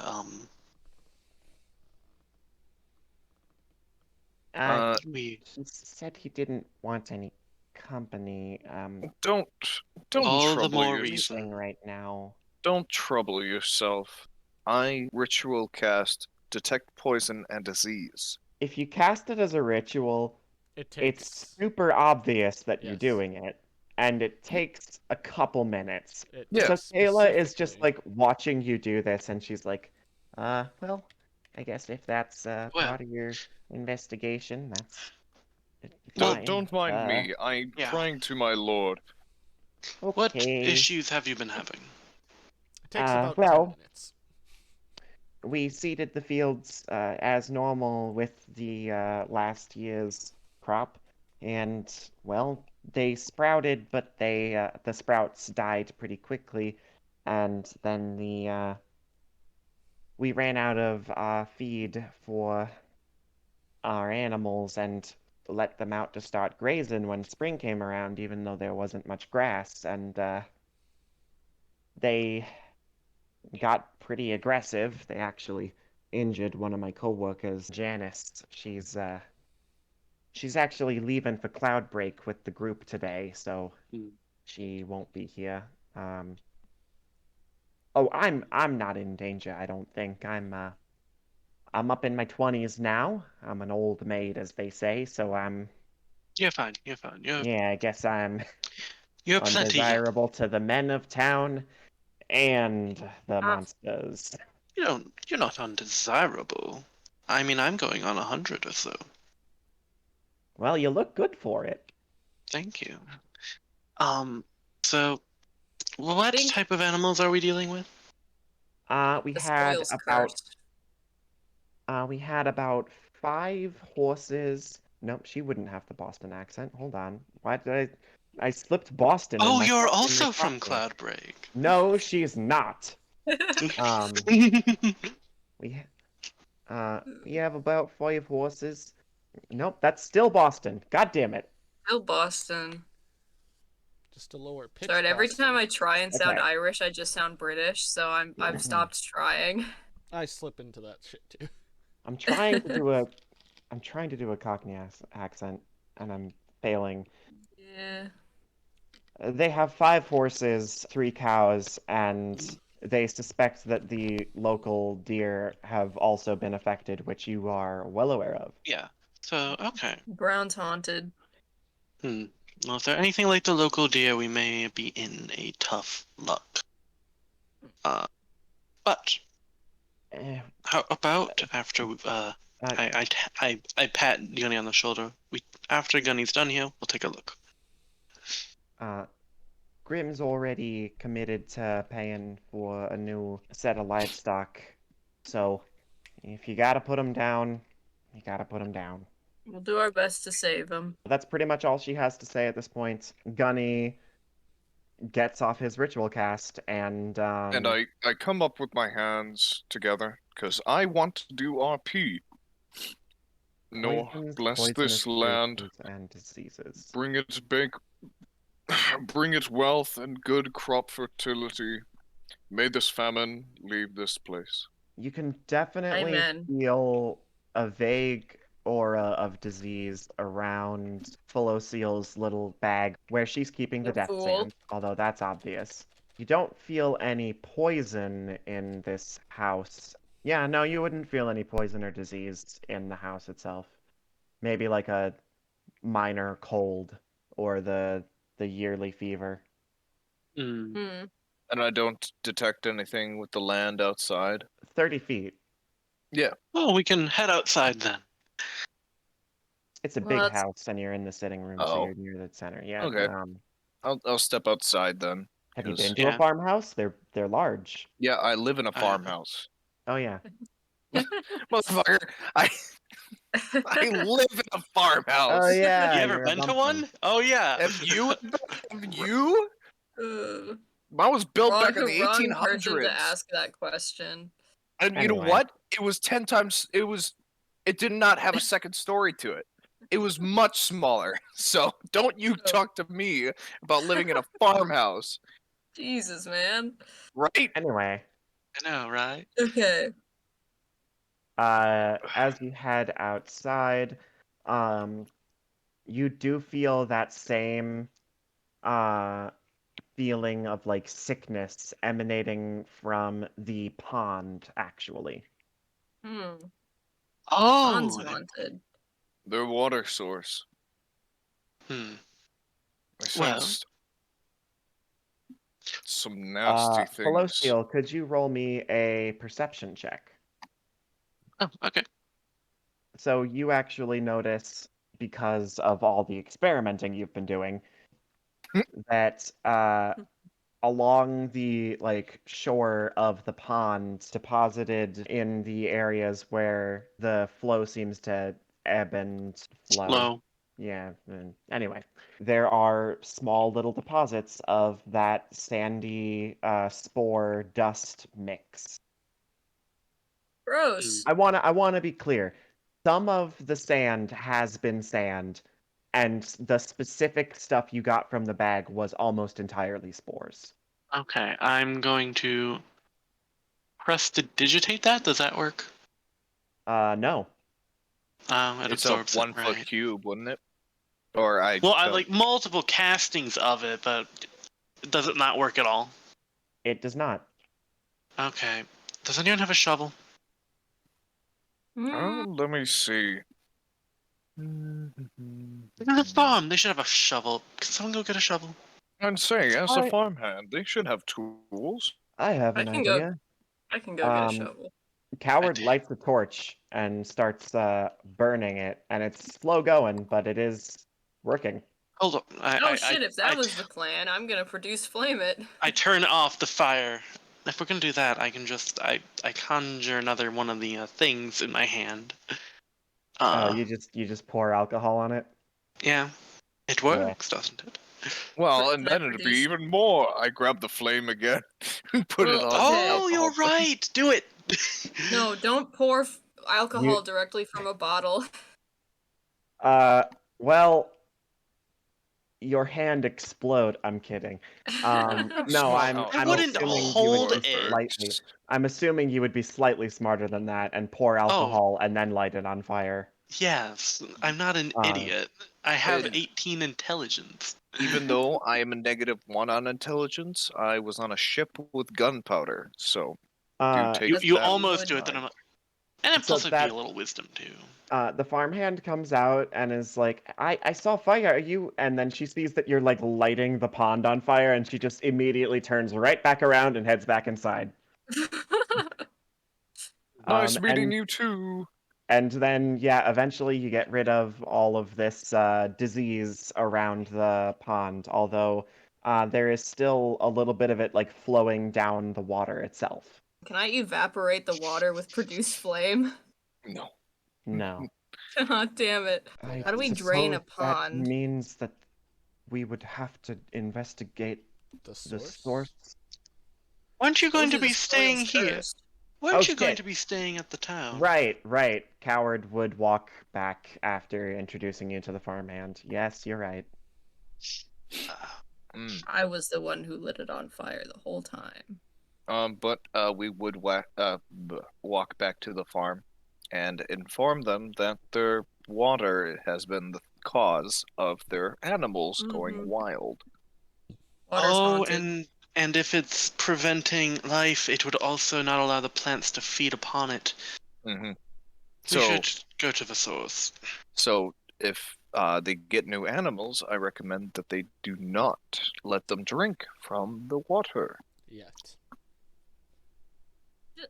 We He said he didn't want any company. Don't all the trouble more yourself. reason. Sleeping right now. Don't trouble yourself. I ritual cast detect poison and disease. If you cast it as a ritual, It takes. it's super obvious that you're Yes. doing it, and it takes a couple minutes. It Yeah. So takes Kayla is just specifically- like watching you do this, and she's like, well, I guess if that's Well. part of your investigation, that's Well, fine. Don't mind me. I'm yeah. crying to my lord. What Okay. issues have you been having? It takes about well, 10 minutes. We seeded the fields as normal with the last year's crop, and well, they sprouted, but the sprouts died pretty quickly, and then we ran out of feed for our animals and let them out to start grazing when spring came around, even though there wasn't much grass, and they got pretty aggressive. They actually injured one of my coworkers, Janice. She's actually leaving for Cloudbreak with the group today, so she won't be here. Oh, I'm not in danger, I don't think. I'm up in my 20s now. I'm an old maid, as they say, so You're fine. You're fine. yeah, I guess I'm You're plenty. undesirable to the men of town and the monsters. You're not undesirable. I mean, I'm going on 100 or so. Well, you look good for it. Thank you. So, what Think- type of animals are we dealing with? We The had spoil's about cursed. we had about 5 horses, Nope, she wouldn't have the Boston accent. Hold on. Why did I slipped Boston in Oh, my you're fucking also from Cockney. Cloudbreak. No, she's not. We we have about 5 horses. Nope, that's still Boston. God damn it. Still Boston. Just a lower pitch. Sorry, every Boston. time I try and sound Okay. Irish, I just sound British, so I've stopped trying. I slip into that shit too. I'm trying to do a Cockney accent, and I'm failing. Yeah. They have 5 horses, 3 cows, and they suspect that the local deer have also been affected, which you are well aware of. Yeah. So, okay. Ground's haunted. Well, if they're anything like the local deer, we may be in a tough luck. But Eh, how about after I pat Gunny on the shoulder. After Gunny's done here, we'll take a look. Grim's already committed to paying for a new set of livestock, so if you gotta put him down, you gotta put him down. We'll do our best to save him. That's pretty much all she has to say at this point. Gunny gets off his ritual cast and I come up with my hands together because I want to do RP. No, poisons, bless this poisonous land. poisons, and diseases. Bring it big. Bring it wealth and good crop fertility. May this famine leave this place. You can definitely Amen. feel a vague aura of disease around Fellosial's little bag where she's keeping the You death fool. sand, although that's obvious. You don't feel any poison in this house. Yeah, no, you wouldn't feel any poison or disease in the house itself. Maybe like a minor cold or the yearly fever. Hmm. And I don't detect anything with the land outside. 30 feet. Yeah. Oh, we can head outside then. It's a Well, big that's- house, and you're in the sitting room, so Oh. you're near the center. Yeah. Okay. I'll step outside then. Have you 'cause- been to a Yeah. farmhouse? They're large. Yeah, I live in a I- farmhouse. Oh yeah. Motherfucker, I live in a farmhouse. Oh yeah. you ever you're a been to bumpkin. one? Oh yeah. Have you? You? Uh, Mine was built wrong, back in the wrong person 1800s. to ask that question. And you know Anyway. what? It was 10 times. It did not have a second story to it. It was much smaller. So don't you talk to me about living in a farmhouse, Jesus, man. right? Anyway, I know, right? Okay. as you head outside, you do feel that same feeling of like sickness emanating from the pond, actually. Hmm. Oh. Pond's haunted. Their water source. Hmm. I Well. sensed some nasty things. Fellosial, could you roll me a perception check? Oh, okay. So you actually notice, because of all the experimenting you've been doing, that along the like shore of the pond, deposited in the areas where the flow seems to ebb and flow. Slow. Yeah. Anyway, there are small little deposits of that sandy spore dust mix. Gross. I wanna be clear. Some of the sand has been sand, and the specific stuff you got from the bag was almost entirely spores. Okay, I'm going to press to digitate that. Does that work? No. It It's a absorbs 1 it, foot right? cube, wouldn't it? Or I. Well, I don't- like multiple castings of it, but does it not work at all? It does not. Okay. Does anyone have a shovel? Oh, let me see. Look at the farm. They should have a shovel. Can someone go get a shovel? I'd say, as a I- farmhand, they should have tools. I have I an can go- idea. I can go get a Um, shovel. Coward lights a torch and starts burning it, and it's slow going, but it is working. Hold on. Oh shit, if that was the plan, I'm gonna produce flame it. I turn off the fire. If we're gonna do that, I can just I conjure another one of the things in my hand. You just pour alcohol on it. Yeah, it works, doesn't it? Well, Can and I then it'd be produce- even more. I grab the flame again and put it Well, on. okay. Oh, you're alcohol. right. Do it. No, don't pour alcohol You- directly from a bottle. Well, your hand explode. I'm kidding. No, That's not how I I'm wouldn't assuming you would hold be it. slightly. I'm assuming you would be slightly smarter than that and pour alcohol and then light it on fire. Yes, I'm not an Uh, idiot. I have and- 18 intelligence. Even though I am a -1 on intelligence, I was on a ship with gunpowder, so Uh, take You that almost in do it, then mind. and So plus it'd be that- a little wisdom too. the farmhand comes out and is like, I saw fire. Are you? And then she sees that you're like lighting the pond on fire, and she just immediately turns right back around and heads back inside. Nice meeting and, you too. And then, yeah, eventually you get rid of all of this disease around the pond, although there is still a little bit of it like flowing down the water itself. Can I evaporate the water with produce flame? No. No. God damn it. I How do we drain a suppose that pond? means that we would have to investigate The the source? source. Weren't you going Those to are the be staying spoils here? first. Weren't Oh, you going shit. to be staying at the town? Right. Coward would walk back after introducing you to the farmhand. Yes, you're right. Mm. I was the one who lit it on fire the whole time. But we would walk back to the farm and inform them that their water has been the cause of their animals going Mhm. wild. Water's Oh, haunted. and if it's preventing life, it would also not allow the plants to feed upon it. Hmm We So, should go to the source. so if they get new animals, I recommend that they do not let them drink from the water. Yet.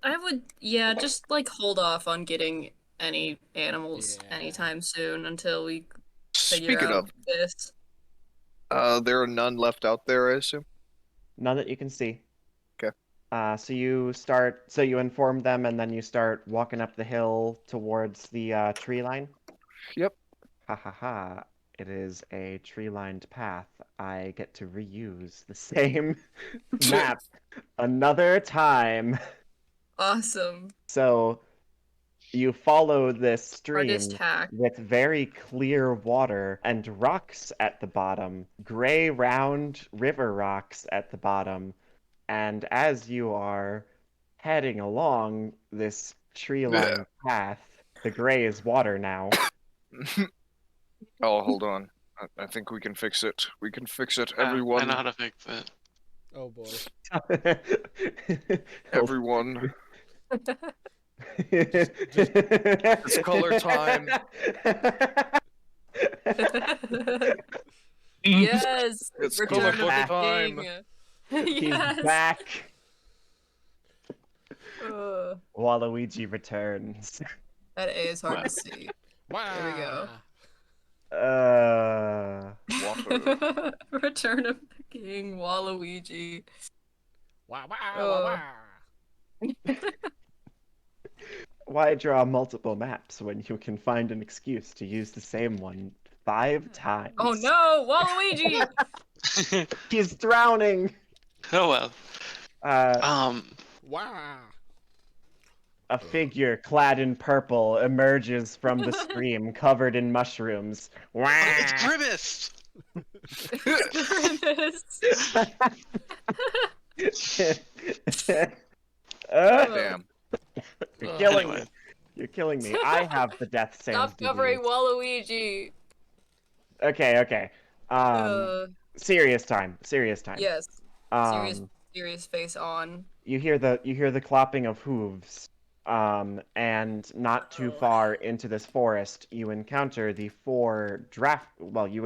I would, yeah, just like hold off on getting any animals Yeah. anytime soon until we figure Speaking out this. of, there are none left out there, I assume. None that you can see. Okay. So you inform them, and then you start walking up the hill towards the tree line. Yep. Ha ha ha. It is a tree-lined path. I get to reuse the same map another time. Awesome. So you follow this Artist stream hack. with very clear water and rocks at the bottom, gray round river rocks at the bottom. And as you are heading along this tree-lined path, the gray is water now. Oh, hold on. I think we can fix it. We can fix it. I Everyone, know how to fix it. Oh boy. everyone. It's color time. Yes. It's Return color of the time. king. He's Yes. back. Uh, Waluigi returns. that A is hard to see. Wow. There we go. Water. Return of the king, Waluigi. Wow, wow, Oh. wow. Why draw multiple maps when you can find an excuse to use the same one 5 times? Oh no, Waluigi! He's drowning! Oh well. Wow. A figure clad in purple emerges from the stream covered in mushrooms. Oh, it's Grimace! Damn. You're killing Anyway. me. You're killing me. I have the death same Stop covering Waluigi! Okay. Uh, Serious time. yes. Um, Serious face on. you hear the clopping of hooves. And not too far into this forest, you encounter you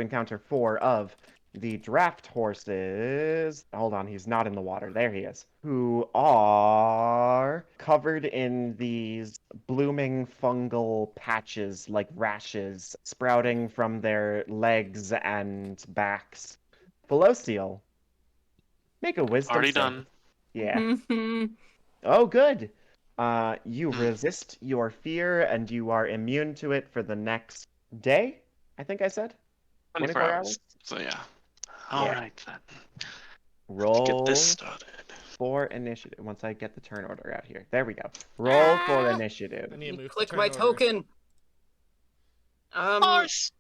encounter 4 of the draft horses. Hold on, he's not in the water. There he is. Who are covered in these blooming fungal patches like rashes sprouting from their legs and backs. Fellosial, make a wisdom Already save. done. Yeah. Mhm. Oh, good. You Hmm. resist your fear and you are immune to it for the next day, I think I said. 24 24 hours. hours? So yeah. Yeah. Alright then. Let's get this Roll started. for initiative. Once I get the turn order out here. There we go. Roll for initiative. I need to move to Click turn my order. token. Horse!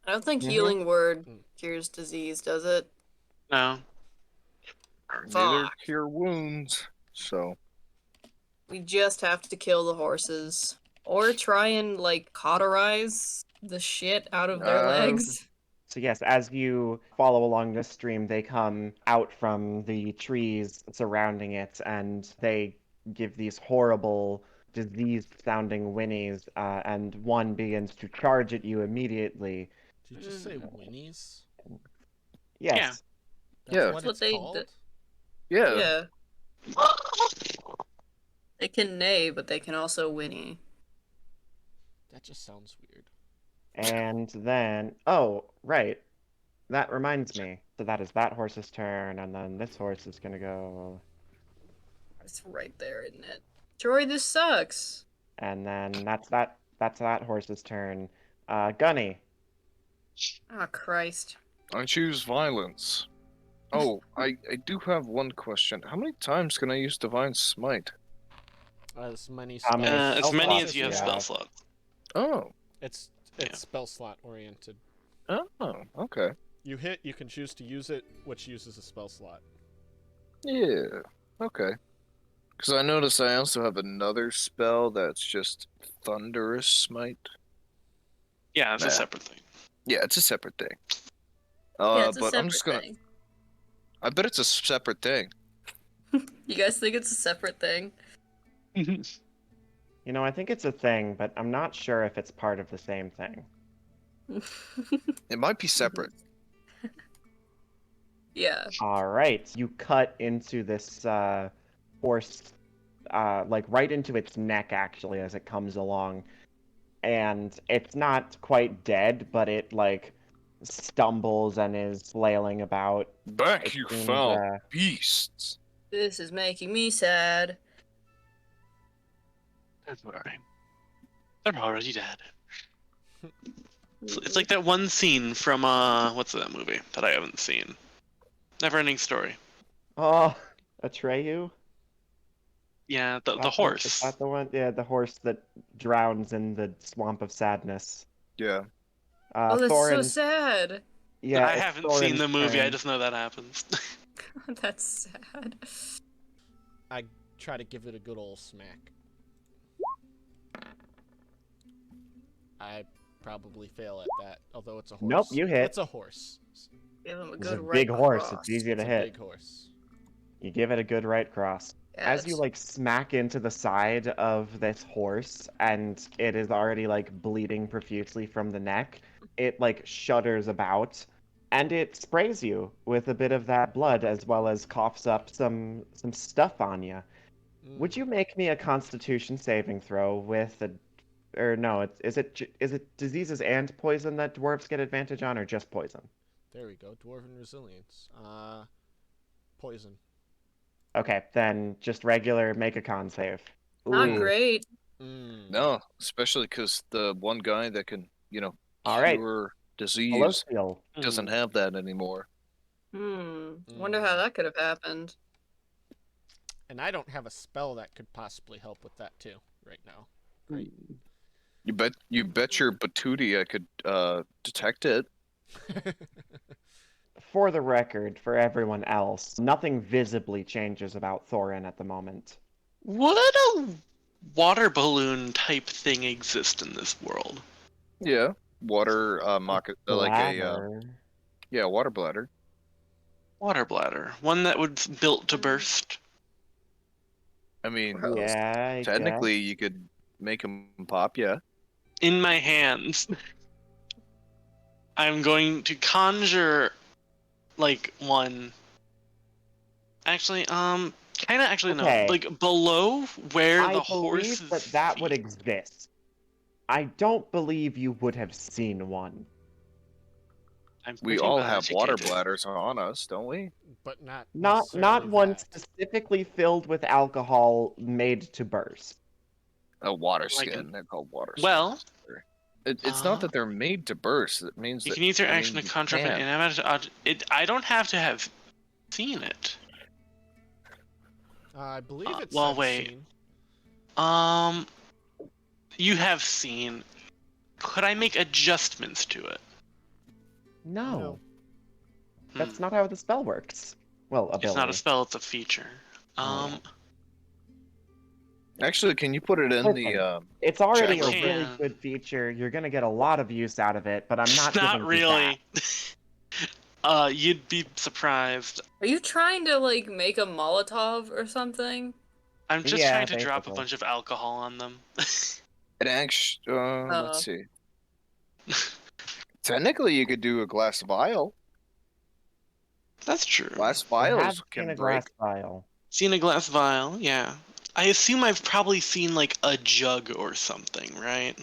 I don't think Mhm. healing word Mm. cures disease, does it? No. Neither Fuck. cure wounds. So We just have to kill the horses. Or try and, like, cauterize the shit out of their legs. So yes, as you follow along this stream, they come out from the trees surrounding it, and they give these horrible, diseased-sounding whinnies, and one begins to charge at you immediately. Did you just say whinnies? Yes. That's Yeah. what That's it's what they called? yeah. Yeah. They can neigh, but they can also whinny. That just sounds weird. And then, oh, right. That reminds me. So that is that horse's turn, and then this horse is gonna go, It's right there, isn't it? Troy, this sucks. and then that's that horse's turn. Gunny. Oh, Christ. I choose violence. Oh, I do have one question. How many times can I use Divine Smite? As many How many spells- As spell many slots as you have do you spell have? slots. Oh. It's Yeah. spell slot oriented. Oh, okay. You hit, you can choose to use it, which uses a spell slot. Yeah. Okay. Because I noticed I also have another spell that's just Thunderous Smite. Yeah, it's a Nah. separate thing. Yeah, it's a separate thing. Yeah, it's a but separate I'm just gonna. thing. I bet it's a separate thing. You guys think it's a separate thing? You know, I think it's a thing, but I'm not sure if it's part of the same thing. It might be separate. Yeah. All right, you cut into this horse, like right into its neck, actually, as it comes along, and it's not quite dead, but it like stumbles and is flailing about. Back, It you seems, foul beasts! This is making me sad. Don't worry. They're already dead. It's like that one scene from what's that movie that I haven't seen? Neverending Story. Oh, Atreyu? Yeah, the Is horse. that the one? Yeah, the horse that drowns in the swamp of sadness. Yeah. Oh, that's so Thorin. sad. Yeah, I it's haven't seen Thorin's the movie. I turn. just know that happens. That's sad. I try to give it a good old smack. I probably fail at that, although it's a horse. Nope, you hit. It's a horse. Give him a It's good a right big horse. cross. It's easy to It's a hit. big horse. You give it a good right cross. Yeah, As you like smack into the side of this horse, and it is already like bleeding profusely from the neck, it like shudders about, and it sprays you with a bit of that blood, as well as coughs up some stuff on you. Would you make me a Constitution saving throw with a, or no? Is it diseases and poison that dwarves get advantage on, or just poison? There we go. Dwarven resilience. Poison. Okay, then just regular make a con save. not Ooh. great. No, especially because the one guy that can, All right. cure disease Fellosial. doesn't have that anymore. Wonder how that could have happened. And I don't have a spell that could possibly help with that too right now. Right. You bet your Batuti I could detect it. For the record, for everyone else, nothing visibly changes about Thorin at the moment. Would a water balloon type thing exist in this world? Yeah, water Bladder. water bladder. Water bladder. One that was built to burst. I mean, Yeah, I technically you could make them pop. Yeah. In my hands. I'm going to conjure like one. Actually, no. Okay. Like below where I the horse believe that would exist. I don't believe you would have seen one. I'm We pretty all well have water educated. bladders on us, don't we? But not Not necessarily one that. specifically filled with alcohol made to burst. A water Like skin. They're called water skins. Well, It's not that they're made to burst. It means you that can use your I mean, action to you conjure up an can. inanimate object. I don't have to have seen it. I believe it well, said wait. scene. You have seen. Could I make adjustments to it? No, Hmm. that's not how the spell works. Well, ability. It's not a spell, it's a feature. Oh, yeah. Actually, can you put it in Listen, the It's already chat a real really can. good feature. You're gonna get a lot of use out of it, but I'm not Not giving really. you You'd be surprised. Are you trying to like make a Molotov or something? I'm just Yeah, trying to drop a basically. bunch of alcohol on them. an action? Let's Oh. see. Technically, you could do a glass vial. That's true. Glass that. I have vials seen can a break. glass vial. Seen a glass vial, yeah. I assume I've probably seen like a jug or something, right?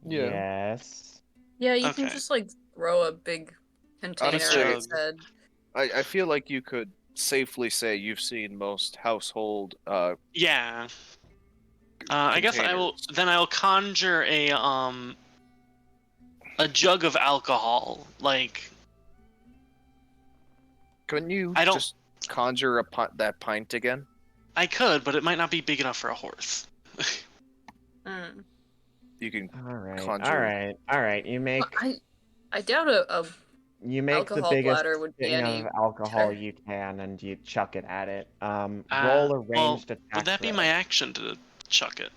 Yeah. Yes. Yeah, you can Okay. just like throw a big container Honestly, at its head. I feel like you could safely say you've seen most household Yeah. I guess I will. containers. Then I'll conjure a jug of alcohol. Like Couldn't you I don't- just conjure that pint again? I could, but it might not be big enough for a horse. Mm. You can All right. Conjure. All right. All right. You make I doubt a you make the alcohol biggest bladder would be thing any of alcohol better. you can, and you chuck it at it. Roll a Well, ranged attack. would that be roll. my action to chuck it?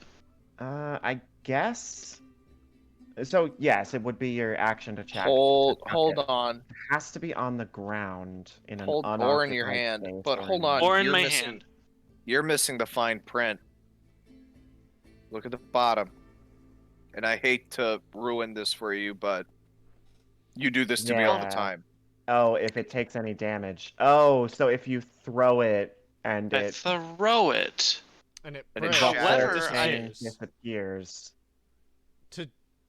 I guess. So yes, it would be your action to check. hold to chuck it. on. It has to be on the ground in an Hold unoccupied or in your hand. space But or hold in on. Or in you're my missing, hand. You're missing the fine print. Look at the bottom. And I hate to ruin this for you, but you do this to me all the Yeah. time. Oh, if it takes any damage. Oh, so if you throw it and I it throw it. And it And it breaks. However, it I- disappears. disappears.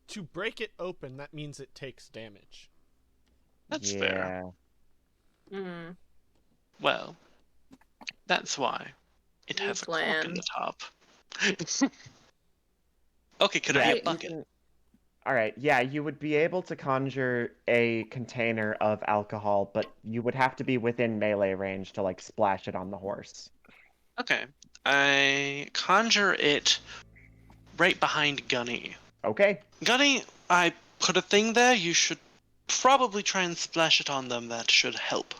To break it open, that means it takes damage. That's yeah. fair. Mm. Well, that's why it New has a cork plan. in the top. Okay, could Yeah, it be you a bucket? can- All right, yeah, you would be able to conjure a container of alcohol, but you would have to be within melee range to like splash it on the horse. Okay, I conjure it right behind Gunny. Okay. Gunny, I put a thing there. You should probably try and splash it on them. That should help.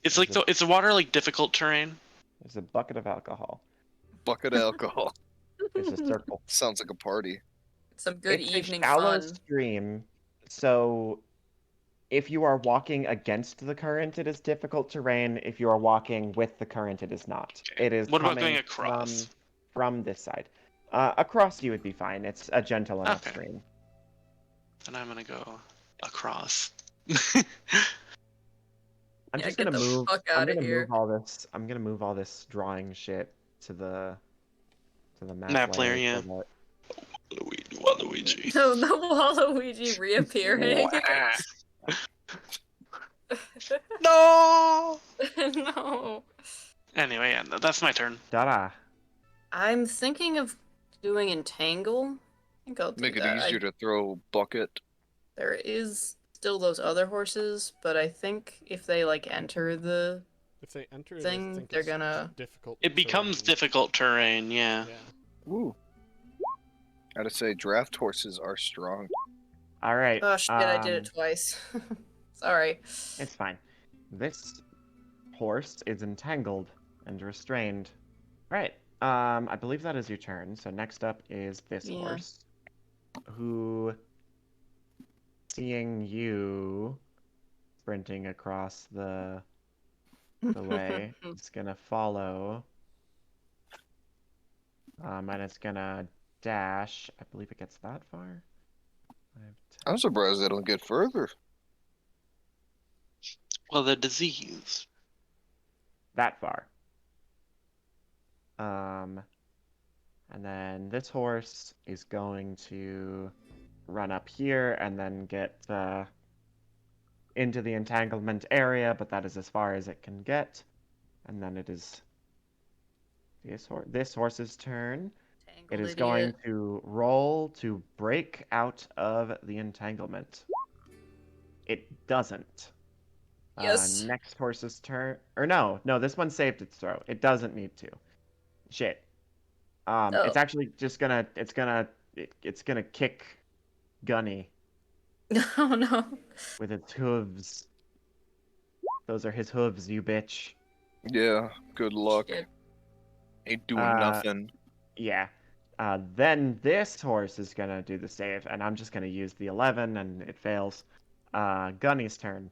It's like Is it- is the water like difficult terrain? There's a bucket of alcohol. Bucket of alcohol. There's a circle. Sounds like a party. Some good It's evening a shallow fun. stream, so if you are walking against the current, it is difficult terrain. If you are walking with the current, it is not. Okay. It is What about coming going across? from this side. Across you would be fine. It's a gentle enough Okay. stream. Then I'm gonna go across. I'm Yeah, just get gonna the move. fuck I'm outta gonna here. move all this. I'm gonna move all this drawing shit to the Map layer, yeah. so Waluigi. No, the Waluigi reappearing. No. No. Anyway, yeah, that's my turn. that- Da-da. I'm thinking of doing entangle. I think I'll do Make it that. easier to throw bucket. There is still those other horses, but I think if they like enter the If they enter it, Thing, I think they're it's gonna- difficult. It becomes terrain. difficult terrain, yeah. Yeah. Ooh. Gotta say, draft horses are strong. All right. oh shit, I did it twice. Sorry. It's fine. This horse is entangled and restrained. Right. I believe that is your turn. So next up is this Yeah. horse, who, seeing you sprinting across the way, is gonna follow. And it's gonna dash. I believe it gets that far. 5, 10. I'm surprised they don't get further. Well, the disease. That far. And then this horse is going to run up here and then get into the entanglement area, but that is as far as it can get. And then it is this horse's turn. It Tangled is going idiot. to roll to break out of the entanglement. It doesn't. Yes. Next horse's turn. Or no, this one saved its throw. It doesn't need to. Shit. It's Oh. actually just gonna. It's gonna kick Gunny Oh no. with its hooves. Those are his hooves, you bitch. Yeah, good luck. Shit. Ain't doing Uh, nothing. Yeah. Then this horse is gonna do the save, and I'm just gonna use the 11, and it fails. Gunny's turn.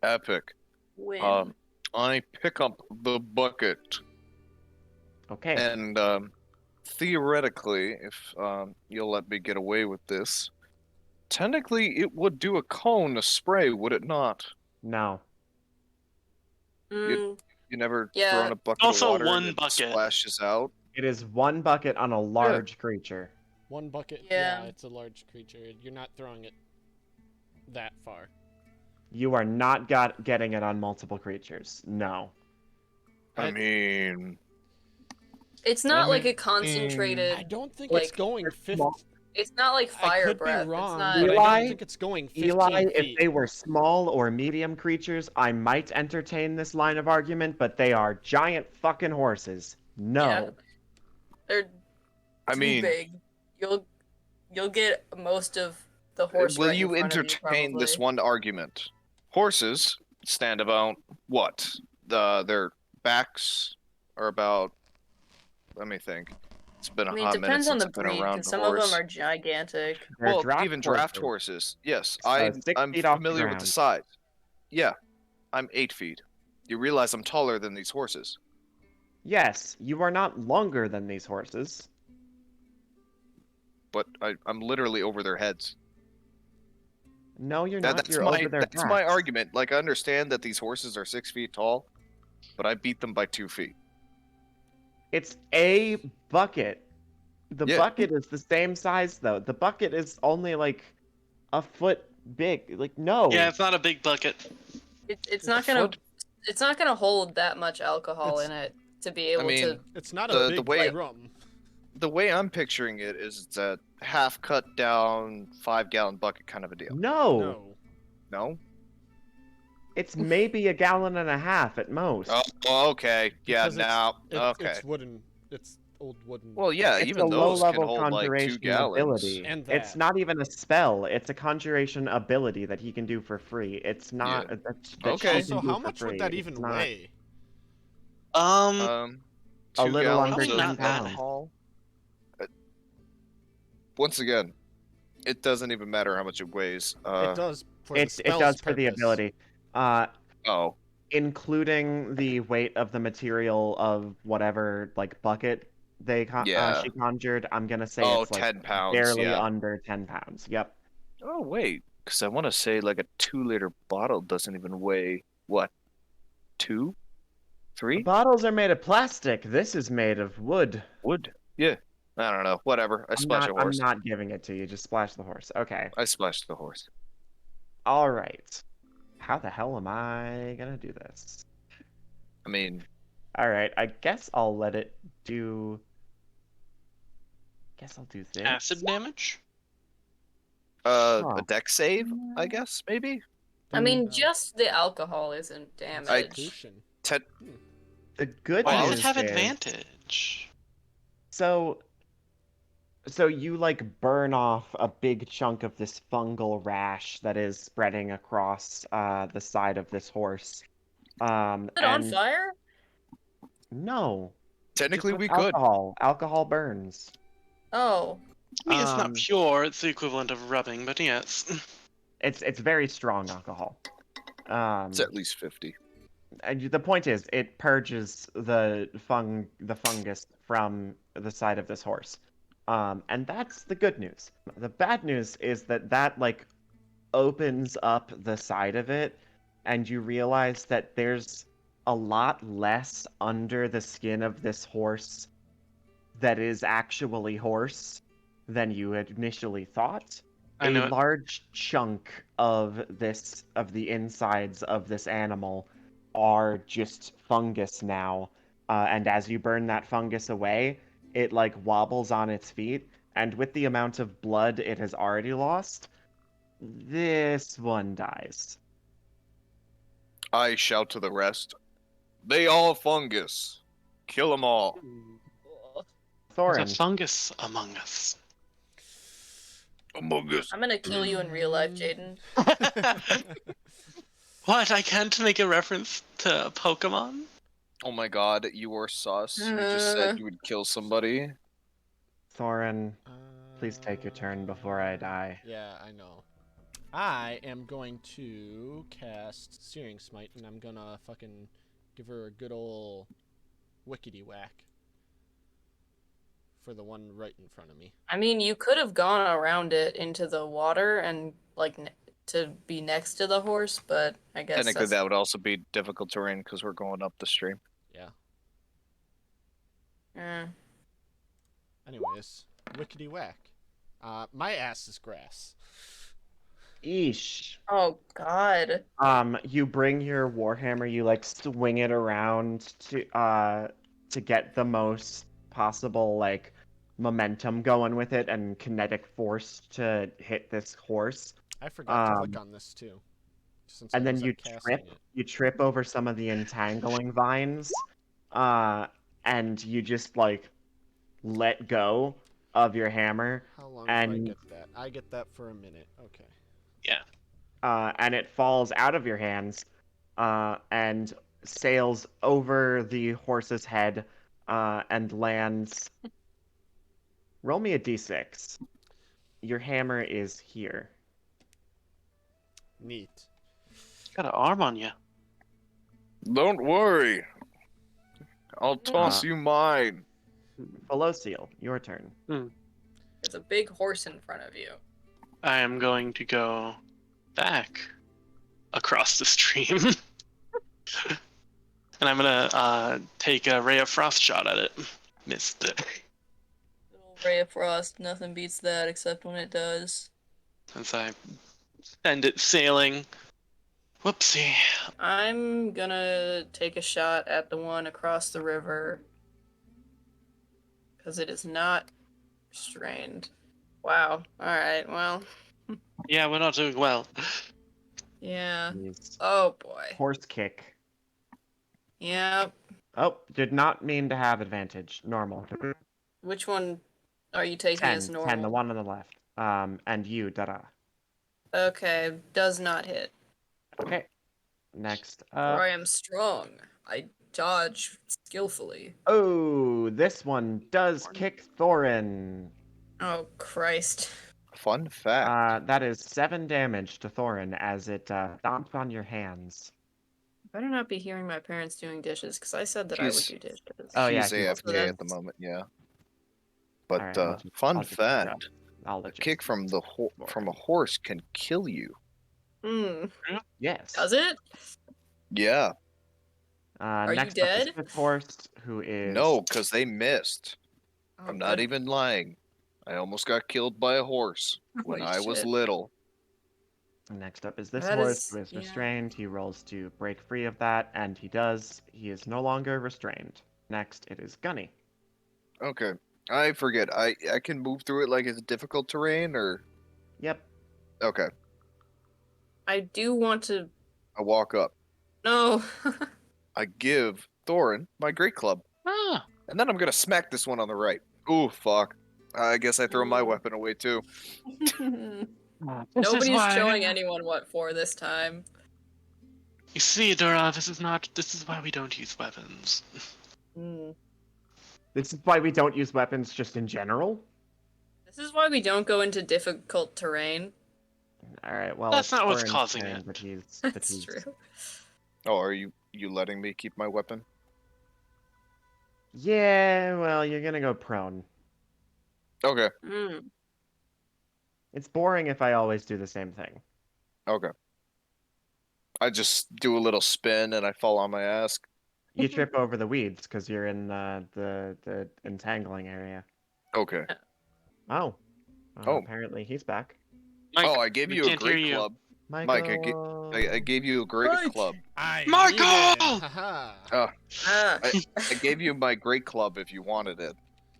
Epic. Win. I pick up the bucket, Okay. and theoretically, if you'll let me get away with this, technically it would do a cone, a spray, would it not? No. You never Yeah. thrown a bucket Also of water one and it bucket. splashes out? It is one bucket on a large creature. One bucket, Yeah. it's a large creature. You're not throwing it that far. You are not getting it on multiple creatures. No. I mean, It's not like a I concentrated. don't think Like, it's going they're 50. small. It's not like I fire could breath. be wrong, It's not. but I Eli- don't think it's going 15 Eli, feet. if they were small or medium creatures, I might entertain this line of argument, but they are giant fucking horses. No. Yeah. They're I too mean, big. You'll get most of the horse. will right you in front of entertain this probably. one argument? Horses stand about what? Their backs are about. Let me think. It's been a I mean, hot it minute depends on since the I've been breed, around because a some of them horse. are gigantic. They're Well, draft even draft horses. horses. Yes, So 6 I'm feet off the familiar with the ground. size. Yeah, I'm 8 feet. You realize I'm taller than these horses. Yes, you are not longer than these horses. But I'm literally over their heads. No, you're not. That's You're my over their that's my backs. argument. Like I understand that these horses are 6 feet tall, but I beat them by 2 feet. It's a bucket. The Yeah. bucket is the same size, though. The bucket is only like a foot big. Like, no. Yeah, it's not a big bucket. It's not gonna. It's not gonna hold that much alcohol It's- in it to be able mean, to. It's not The- a the big way- drum. The way I'm picturing it is it's a half cut down 5-gallon bucket kind of a deal. No. No. No? It's maybe a gallon and a half at most. Oh, okay. Yeah, Because now. Okay. It's wooden. It's old wooden. Well, yeah, It's even a those can low-level hold like 2 conjuration gallons. ability. And It's that. not even a spell. It's a conjuration ability that he can do for free. It's not. Yeah. That Okay. she can Also, do how for much free. would that It's even not- weigh? A 2 little gallons under of 10 pounds. alcohol. Once again, it doesn't even matter how much it weighs. It does for the It spell's does for the purpose. ability. Oh, Including the weight of the material of whatever like bucket Yeah. she conjured. I'm gonna say Oh, it's like 10 pounds, barely yeah. under 10 pounds. Yep. Oh, wait. Because I want to say like a 2-liter bottle doesn't even weigh, what, 2? 3? Bottles are made of plastic. This is made of wood. Wood. Yeah. I don't know. Whatever. I splash a horse. I'm not giving it to you. Just splash the horse. Okay. I splashed the horse. All right. How the hell am I gonna do this? I mean, All right. I guess I'll let it do. Guess I'll do this. Acid damage? Huh. a deck save, I guess, maybe? I mean, No. just the alcohol isn't It's damage. Constitution. The good Why does news it have is- advantage? So you like burn off a big chunk of this fungal rash that is spreading across the side of this horse. Is it on And fire? no, Technically, just we with could. alcohol. Alcohol burns. Oh. I mean, it's Um, not pure, it's the equivalent of rubbing, but yes. It's very strong alcohol. It's at least 50. And the point is, it purges the fungus from the side of this horse. And that's the good news. The bad news is that like opens up the side of it, and you realize that there's a lot less under the skin of this horse that is actually horse than you had initially thought. I a know it. large chunk of the insides of this animal are just fungus now. And as you burn that fungus away, it like wobbles on its feet, and with the amount of blood it has already lost, this one dies. I shout to the rest. They all fungus. Kill them all. There's a Thorin, fungus among us. Among us. I'm gonna kill you in real life, Jaden. What? I can't make a reference to Pokemon? Oh my god, you were sus. You just said you would kill somebody. Thorin, please take your turn before I die. Yeah, I know. I am going to cast Searing Smite, and I'm gonna fucking give her a good ol' wickety whack for the one right in front of me. I mean, you could have gone around it into the water and like to be next to the horse, but I guess Technically, that would also be difficult terrain because we're going up the stream. Yeah. Eh. Anyways, wickety whack. My ass is grass. Eesh. Oh God. You bring your warhammer, you like swing it around to get the most possible like momentum going with it and kinetic force to hit this horse. I forgot to click on this too. Since And I then was you casting trip, it. you trip over some of the entangling vines, and you just like let go of your hammer, How long do I and get that? I get that for a minute. Okay. and it falls out of your hands, and sails over the horse's head, and lands. Roll me a d6. Your hammer is here. Neat. Got an arm on you. Don't worry. I'll toss you mine. Fellosial, your turn. There's a big horse in front of you. I am going to go back across the stream. And I'm gonna take a ray of frost shot at it. Missed it. Little ray of frost, nothing beats that except when it does. Since I send it sailing. Whoopsie. I'm gonna take a shot at the one across the river. Because it is not restrained. Wow. Alright, well. Yeah, we're not doing well. Yeah. Please. Oh boy. Horse kick. Yep. Oh, did not mean to have advantage. Normal. Which one are you taking 10, as normal? 10, the one on the left. And you, Dada. Okay, does not hit. Okay. Next For up. I am strong. I dodge skillfully. Oh, this one does kick Thorin. Oh Christ. Fun fact. That is 7 damage to Thorin as it stomps on your hands. Better not be hearing my parents doing dishes, because I said that I would She's- do dishes. Oh, yeah, She's he's- AFK at the moment, yeah. But Alright, I'll just- fun I'll just fact: I'll a let you. kick from from a horse can kill you. Hmm. Yes. Does it? Yeah. Are you Next up is dead? this horse, who is... No, because they missed. Oh, I'm not good. even lying. I almost got killed by a horse when Holy I was shit. little. Next up is this That horse, is- who is yeah. restrained. He rolls to break free of that, and he does. He is no longer restrained. Next, it is Gunny. Okay. I forget. I can move through it like it's difficult terrain, or Yep. okay. I do want to. I walk up. No. I give Thorin my great club, Ah, and then I'm gonna smack this one on the right. Ooh, fuck. I guess I throw my weapon away too. this is Nobody's why- showing anyone what for this time. You see, Dora, this is why we don't use weapons. Hmm. This is why we don't use weapons just in general. This is why we don't go into difficult terrain. All right. Well, That's it's not what's Thorin's causing turn, it. But he's. That's true. Oh, are you letting me keep my weapon? Yeah. Well, you're gonna go prone. Okay. Hmm. It's boring if I always do the same thing. Okay. I just do a little spin and I fall on my ass. You trip over the weeds because you're in the entangling area. Okay. Oh. Oh. Apparently he's back. Mike, Oh, I gave we you a can't hear great you. club. Michael. Mike, I gave you a great Mike! club. I Michael! need it. Haha. Ah. I gave you my great club if you wanted it.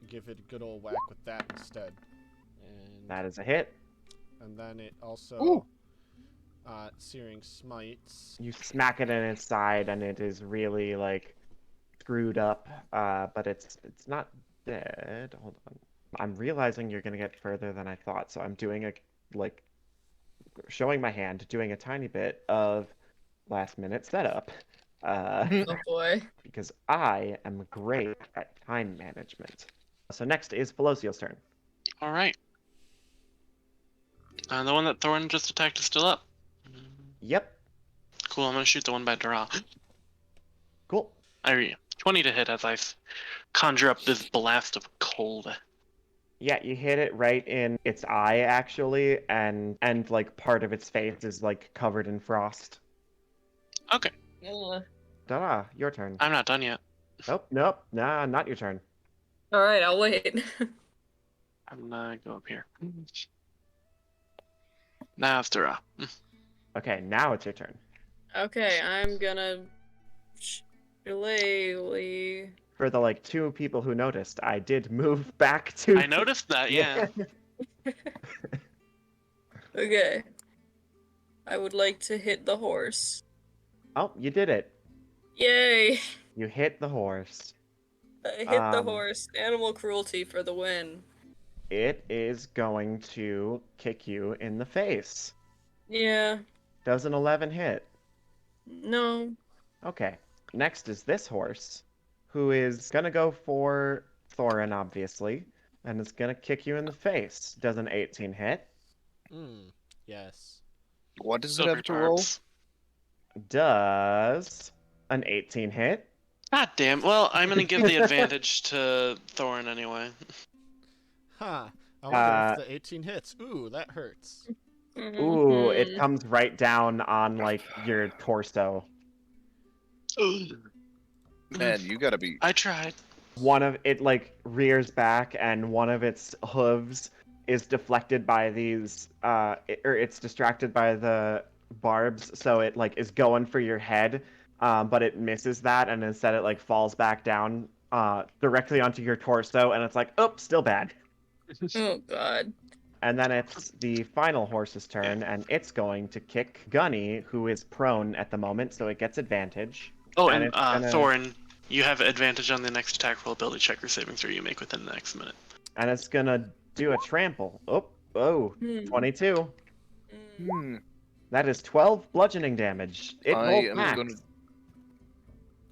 Give it a good old whack with that instead. And That is a hit. then it also Ooh. Searing Smites. You smack it in its side, and it is really like screwed up. But it's not dead. Hold on. I'm realizing you're gonna get further than I thought, so I'm doing a like showing my hand, doing a tiny bit of last minute setup. Oh boy. Because I am great at time management. So next is Fellosial's turn. All right. The one that Thorin just attacked is still up. Yep. Cool. I'm gonna shoot the one by Dara. Cool. 20 to hit as I conjure up this blast of cold. Yeah, you hit it right in its eye actually, and like part of its face is like covered in frost. Okay. Dara, your turn. I'm not done yet. Nope, nah, not your turn. Alright, I'll wait. I'm gonna go up here. Now it's Dara. Okay, now it's your turn. Okay, I'm gonna shillelagh. For the like 2 people who noticed, I did move back to. I noticed that, yeah. Okay. I would like to hit the horse. Oh, you did it. Yay! You hit the horse. I hit the Um, horse. Animal cruelty for the win. It is going to kick you in the face. Yeah. Does an 11 hit? No. Okay. Next is this horse, who is gonna go for Thorin, obviously, and is gonna kick you in the face. Does an 18 hit? Yes. What does it Silver have to roll? barbs. Does an 18 hit? God damn. Well, I'm gonna give the advantage to Thorin anyway. Huh. I wonder if the 18 hits. Ooh, that hurts. Ooh, it Mhm. comes right down on like your torso. Man, you gotta be. I tried. One of it like rears back, and one of its hooves is deflected by these or it's distracted by the barbs, so it like is going for your head, but it misses that, and instead it like falls back down directly onto your torso, and it's like, oh, still bad. Oh god. And then it's the final horse's turn, and it's going to kick Gunny, who is prone at the moment, so it gets advantage. Oh, And and it's gonna- Thorin, you have advantage on the next attack roll ability check or saving throw you make within the next minute. And it's gonna do a trample. Oh, 22. Hmm. That is 12 bludgeoning damage. It I rolled am max.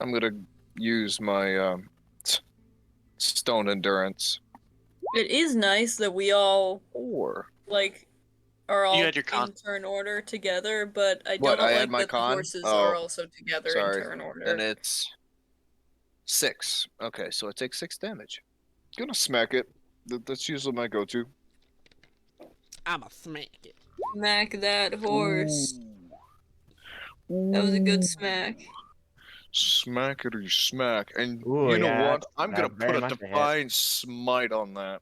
I'm gonna use my stone endurance. It is nice that we all Or like are all had your con. in turn order together, but I What, don't I had like my that the con? horses Oh, are also together sorry. in turn order. and it's 6. Okay, so I take 6 damage. Gonna smack it. That's usually my go-to. I'ma smack it. Smack that horse. That was a good smack. Smackety smack. And Ooh, you know yeah, what? I'm gonna that's very put a much a hit. divine smite on that.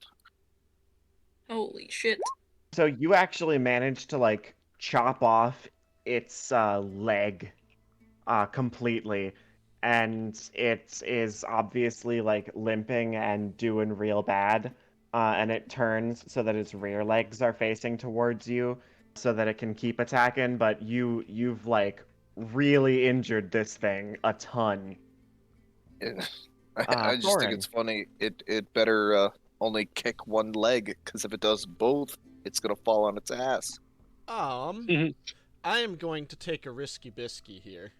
Holy shit. So you actually managed to like chop off its leg completely, and it is obviously like limping and doing real bad. And it turns so that its rear legs are facing towards you, so that it can keep attacking. But you've like really injured this thing a ton. I just think it's funny. It better only kick one leg, because if it does both, it's gonna fall on its ass. Mhm. I am going to take a risky bisky here.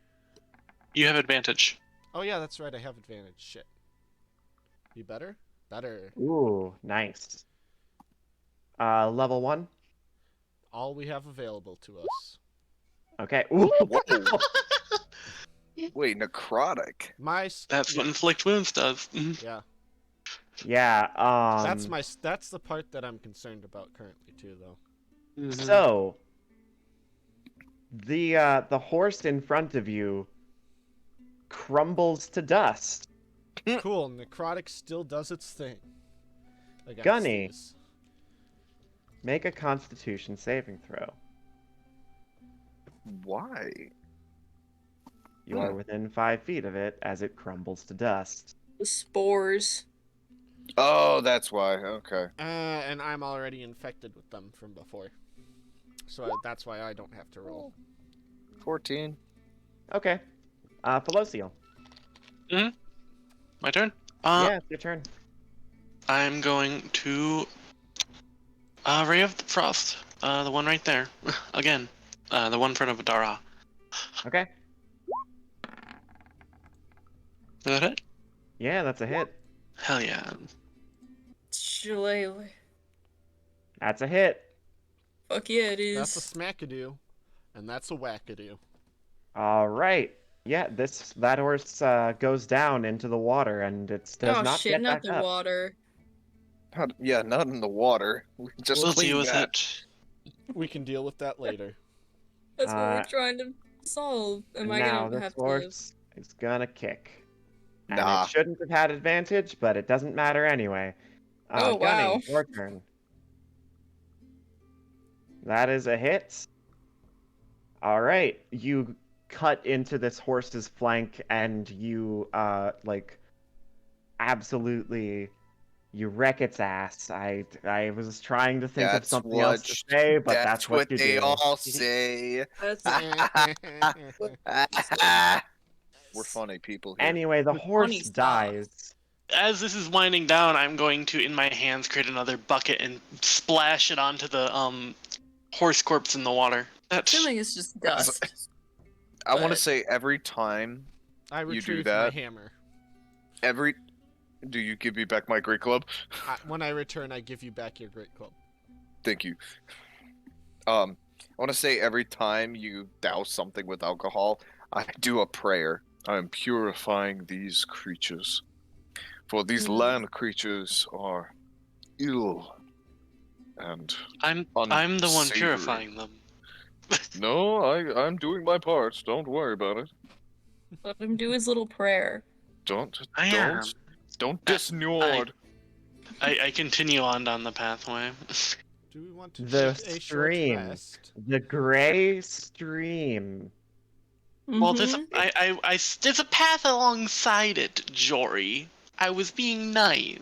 You have advantage. Oh yeah, that's right. I have advantage. Shit. You better? Better. Ooh, nice. Level 1. All we have available to us. Okay. Ooh. Whoa. Wait, necrotic. That's what inflict wounds does. Yeah. Yeah. That's the part that I'm concerned about currently too, though. So the horse in front of you crumbles to dust. Cool. Necrotic still does its thing. Against Gunny. these. Make a Constitution saving throw. Why? You are within 5 feet of it as it crumbles to dust. The spores. Oh, that's why. Okay. And I'm already infected with them from before. So that's why I don't have to roll. 14. Okay. Fellosial. My turn? Yeah, it's your turn. I'm going to Ray of the Frost. The one right there. Again. The one in front of Dara. Okay. Is that it? Yeah, that's a hit. Hell yeah. Shillelagh. That's a hit. Fuck yeah, it That's a is. smackadoo, and that's a wackadoo. All right. Yeah, that horse goes down into the water and it does Oh not shit, get not back the up. water. Not in the water. We just We'll clean deal with that. it. We can deal with that later. That's what we're Uh, trying to solve. Am I Now gonna this have to? horse is gonna kick. And Nah. it shouldn't have had advantage, but it doesn't matter anyway. Oh, Gunny, wow. your turn. That is a hit. All right, you cut into this horse's flank and you absolutely you wreck its ass. I was trying to think of That's something else to say, but that's what you they do. all say. That's We're funny people here. Anyway, the Funny horse stuff. dies. As this is winding down, I'm going to, in my hands, create another bucket and splash it onto the horse corpse in the water. That's assuming it's just dust. I want to but- say every time I You do retrieve that? my hammer. do you give me back my great club? When I return, I give you back your great club. Thank you. I want to say every time you douse something with alcohol, I do a prayer. I am purifying these creatures. For these land creatures are ill and I'm the one unsavory. purifying them. No, I'm doing my part. Don't worry about it. Let him do his little prayer. Don't I disnord. I continue on down the pathway. Do we want to The take a short stream. rest? The gray stream. Well, there's Mhm. there's a path alongside it, Jory. I was being nice.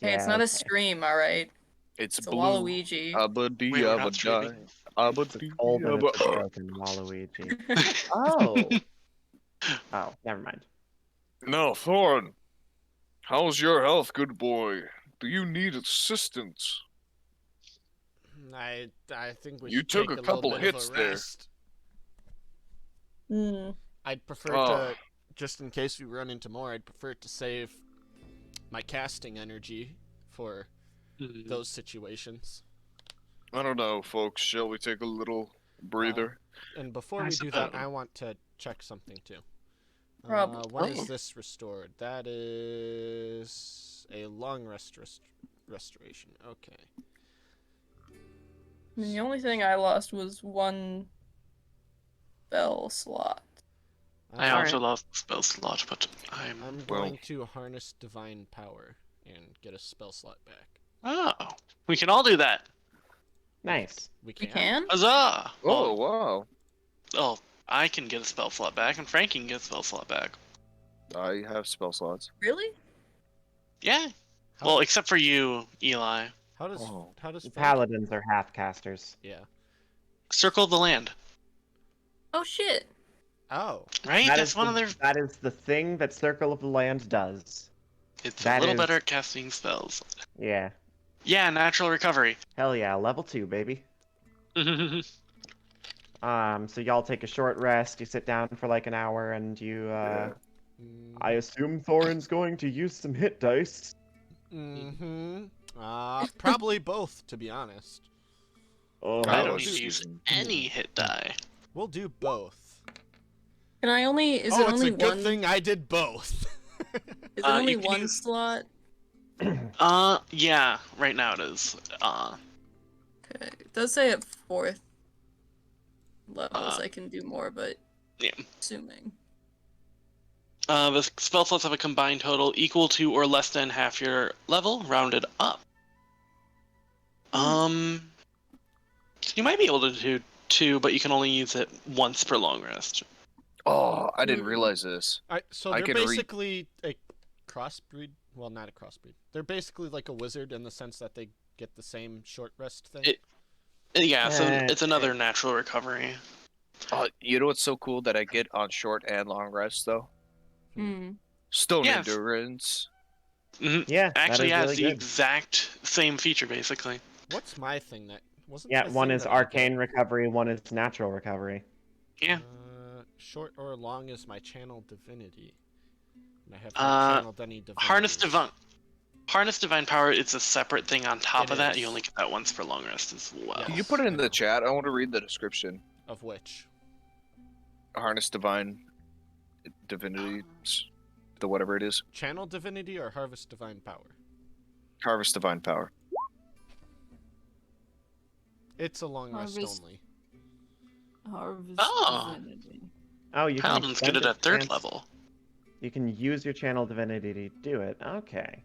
Hey, it's not a okay. stream, alright? It's It's a blue. Waluigi. Abadi Wait, we're not abadai. streaming. It's a cold and it's a broken Waluigi. Oh. Oh, never mind. Now, Thorin, how's your health, good boy? Do you need assistance? I think we You should took take a little couple bit hits of a there. rest. Hmm. I'd prefer Oh. to, just in case we run into more, I'd prefer to save my casting energy for those situations. I don't know, folks. Shall we take a little breather? And before I we do that, suppose. I want to check something too. Probably. When is Oh. this restored? That is a long restoration. Okay. I mean, the only thing I lost was one spell slot. I Uh, also lost the spell slot, but I'm. I'm Well- going to harness divine power and get a spell slot back. Oh, we can all do that. Nice. We We can. can? Huzzah! Oh, wow. Oh, I can get a spell slot back, and Frankie can get a spell slot back. I have spell slots. Really? Yeah. How, Well, except for you, Eli. how does Oh. how does The Frank- paladins are half casters. Yeah. Circle of the land. Oh shit. Oh. Right? That That's is one the, of their. That is the thing that Circle of the Land does. It's that a little is- better at casting spells. Yeah. Yeah, natural recovery. Hell yeah, level 2, baby. So y'all take a short rest, you sit down for like an hour, and you, I assume Thorin's going to use some hit dice. Mm-hmm. Probably both, to be honest. Oh, I Oh, don't need to excuse use me. any hit die. We'll do both. Can I only? Is oh, it it's only a good one? thing I did both. Is it You only can one use- slot? Yeah, right now it is. Okay. It does say at 4th levels Uh, I can do more, but yeah. assuming. The spell slots have a combined total equal to or less than half your level, rounded up. You might be able to do two, but you can only use it once per long rest. Oh, I didn't realize this. So I they're can read- basically a crossbreed. Well, not a crossbreed. They're basically like a wizard in the sense that they get the same short rest thing. Yeah, so Eh, it's another natural recovery. You know what's so cool that I get on short and long rest though? Stone Yeah. endurance. Yeah, Actually, that yeah, is it's really the good. exact same feature, basically. What's my thing that wasn't? Yeah, the one thing is that I get? arcane recovery, one is natural recovery. Yeah. Short or long is my channel divinity. And I have Uh, not channeled any divinities. Harness divine power. It's a separate thing on top It of that. is. You only get that once per long rest as well. Yes. Can you put it I in the know. chat? I want to read the description. Of which? Harness divine divinity, the whatever it is. Channel divinity or harvest divine power? Harvest divine power. It's a long rest Harvest. only. Harvest Oh. divinity. Oh, you can Paladins get extend it at third chance- level. You can use your channel divinity to do it. Okay.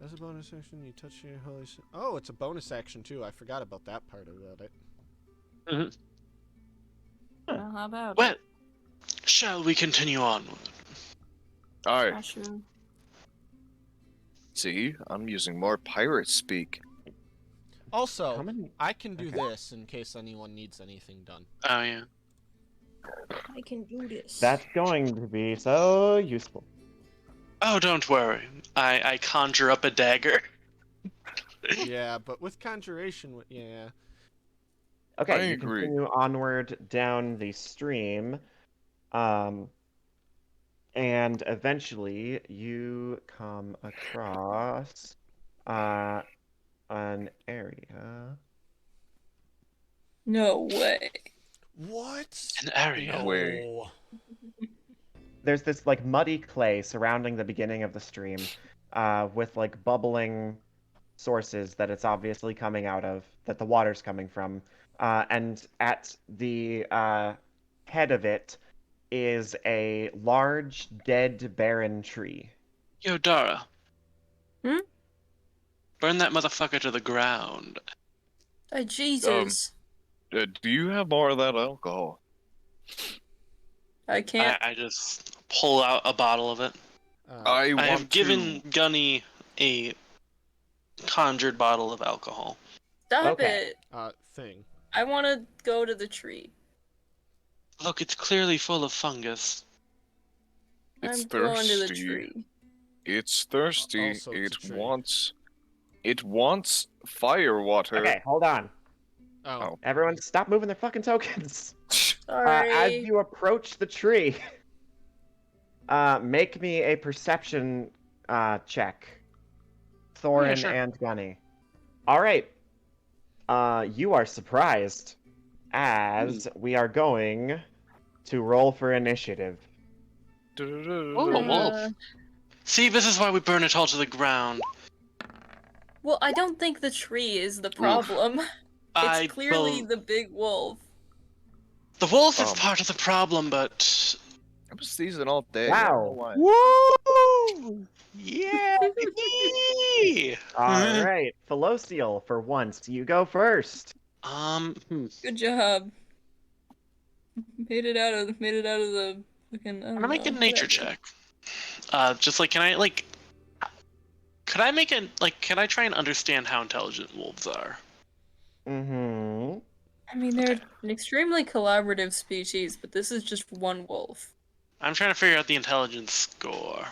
As a bonus action, you touch your holy... Oh, it's a bonus action, too. I forgot about that part about it. Well, how about Well, shall we continue onward? All it? right. Sure. See, I'm using more pirate speak. Also, How many? I can do Okay. this in case anyone needs anything done. Oh yeah. I can do this. That's going to be so useful. Oh, don't worry. I conjure up a dagger. Yeah, but with conjuration, yeah. Okay, I you agree. continue onward down the stream, and eventually you come across an area. No way. What? An area. No. Way. There's this like muddy clay surrounding the beginning of the stream, with like bubbling sources that it's obviously coming out of, that the water's coming from, and at the head of it is a large dead barren tree. Yo, Dara. Hmm? Burn that motherfucker to the ground. Jesus. Do you have more of that alcohol? I can't. I just pull out a bottle of it. I I want have given to. Gunny a conjured bottle of alcohol. Stop Okay. it. Thing. I want to go to the tree. Look, it's clearly full of fungus. It's I'm going to the thirsty. tree. It's thirsty. Also, it's a tree. It wants fire water. Okay, hold on. Oh. Everyone stop moving their fucking tokens. Sorry. As you approach the tree, make me a perception check. Thorin sure. and Gunny. All right. You are surprised as we are going to roll for initiative. Oh, a wolf. See, this is why we burn it all to the ground. Well, I don't think the tree is the problem. I It's clearly bel- the big wolf. The wolf is Um, part of the problem, but I was sneezing all day. I don't know Wow. why. woo! Yeah! All right, Fellosial, for once, you go first. Good job. Made it out of the fucking. I'm gonna make a nature check. Just like, can I try and understand how intelligent wolves are? Mm-hmm. I mean, they're an extremely collaborative species, but this is just one wolf. I'm trying to figure out the intelligence score.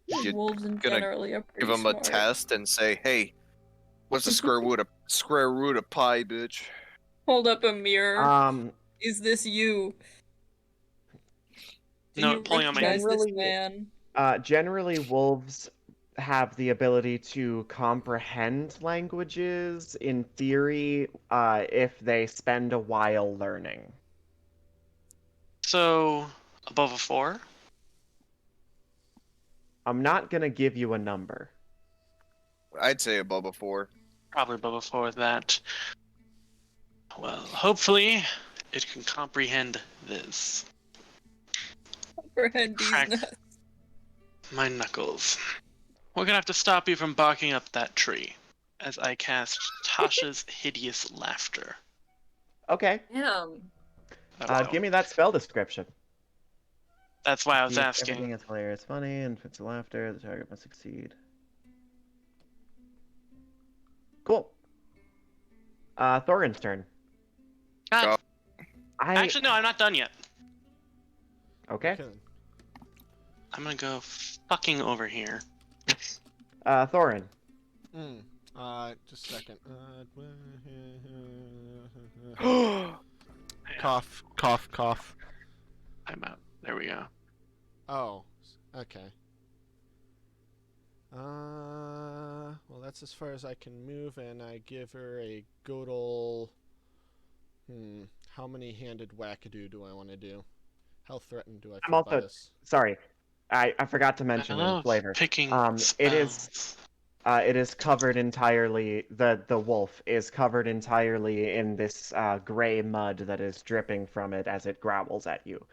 You Wolves in gonna generally are pretty Give them a smart. test and say, "Hey, what's the square root of pi, bitch?" Hold up a mirror. Um, Is this you? Do No, you pulling on my- recognize this Generally- man? generally, wolves have the ability to comprehend languages, in theory, if they spend a while learning. So, above a 4? I'm not gonna give you a number. I'd say above a 4. Probably above a 4 with that. Well, hopefully, it can comprehend this. Comprehend these Crack. nuts. My knuckles. We're gonna have to stop you from barking up that tree as I cast Tasha's Hideous Laughter. Okay. Damn. Give me that spell description. That's why I was See if asking. everything is hilarious, funny, and fits laughter. The target must succeed. Cool. Thorin's turn. God, Actually, no, I'm not done yet. Okay. I'm gonna go fucking over here. Thorin. Just a second. Cough, cough, cough. I'm out. There we go. Oh, okay. Well, that's as far as I can move, and I give her a good ol'. How many handed wackadoo do I want to do? How threatened do I I'm feel also by this? sorry. I forgot to I mention in love flavor. picking It is spells. it is covered entirely. The wolf is covered entirely in this gray mud that is dripping from it as it growls at you.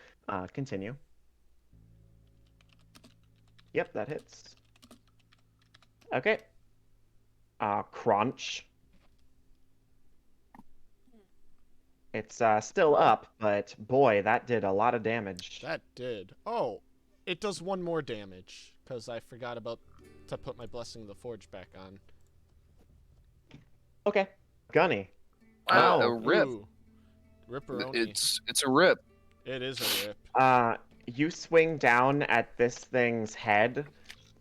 Continue. Yep, that hits. Okay. Crunch. It's still up, but boy, that did a lot of damage. That did. Oh, it does one more damage, because I forgot about to put my Blessing of the Forge back on. Okay. Gunny. A Wow. rip. Ooh. Ripperoni. It's a rip. It is a rip. You swing down at this thing's head,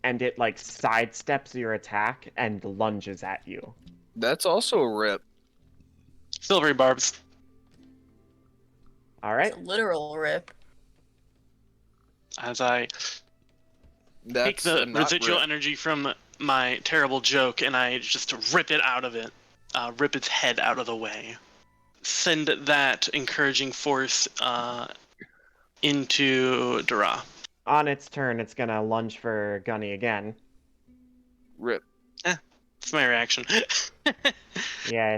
and it like sidesteps your attack and lunges at you. That's also a rip. Silvery barbs. All right. It's a literal rip. As I take That's the a not residual rip. energy from my terrible joke and I just rip it out of it. Rip its head out of the way. Send that encouraging force into Dara. On its turn, it's gonna lunge for Gunny again. Rip. That's my reaction. Yeah,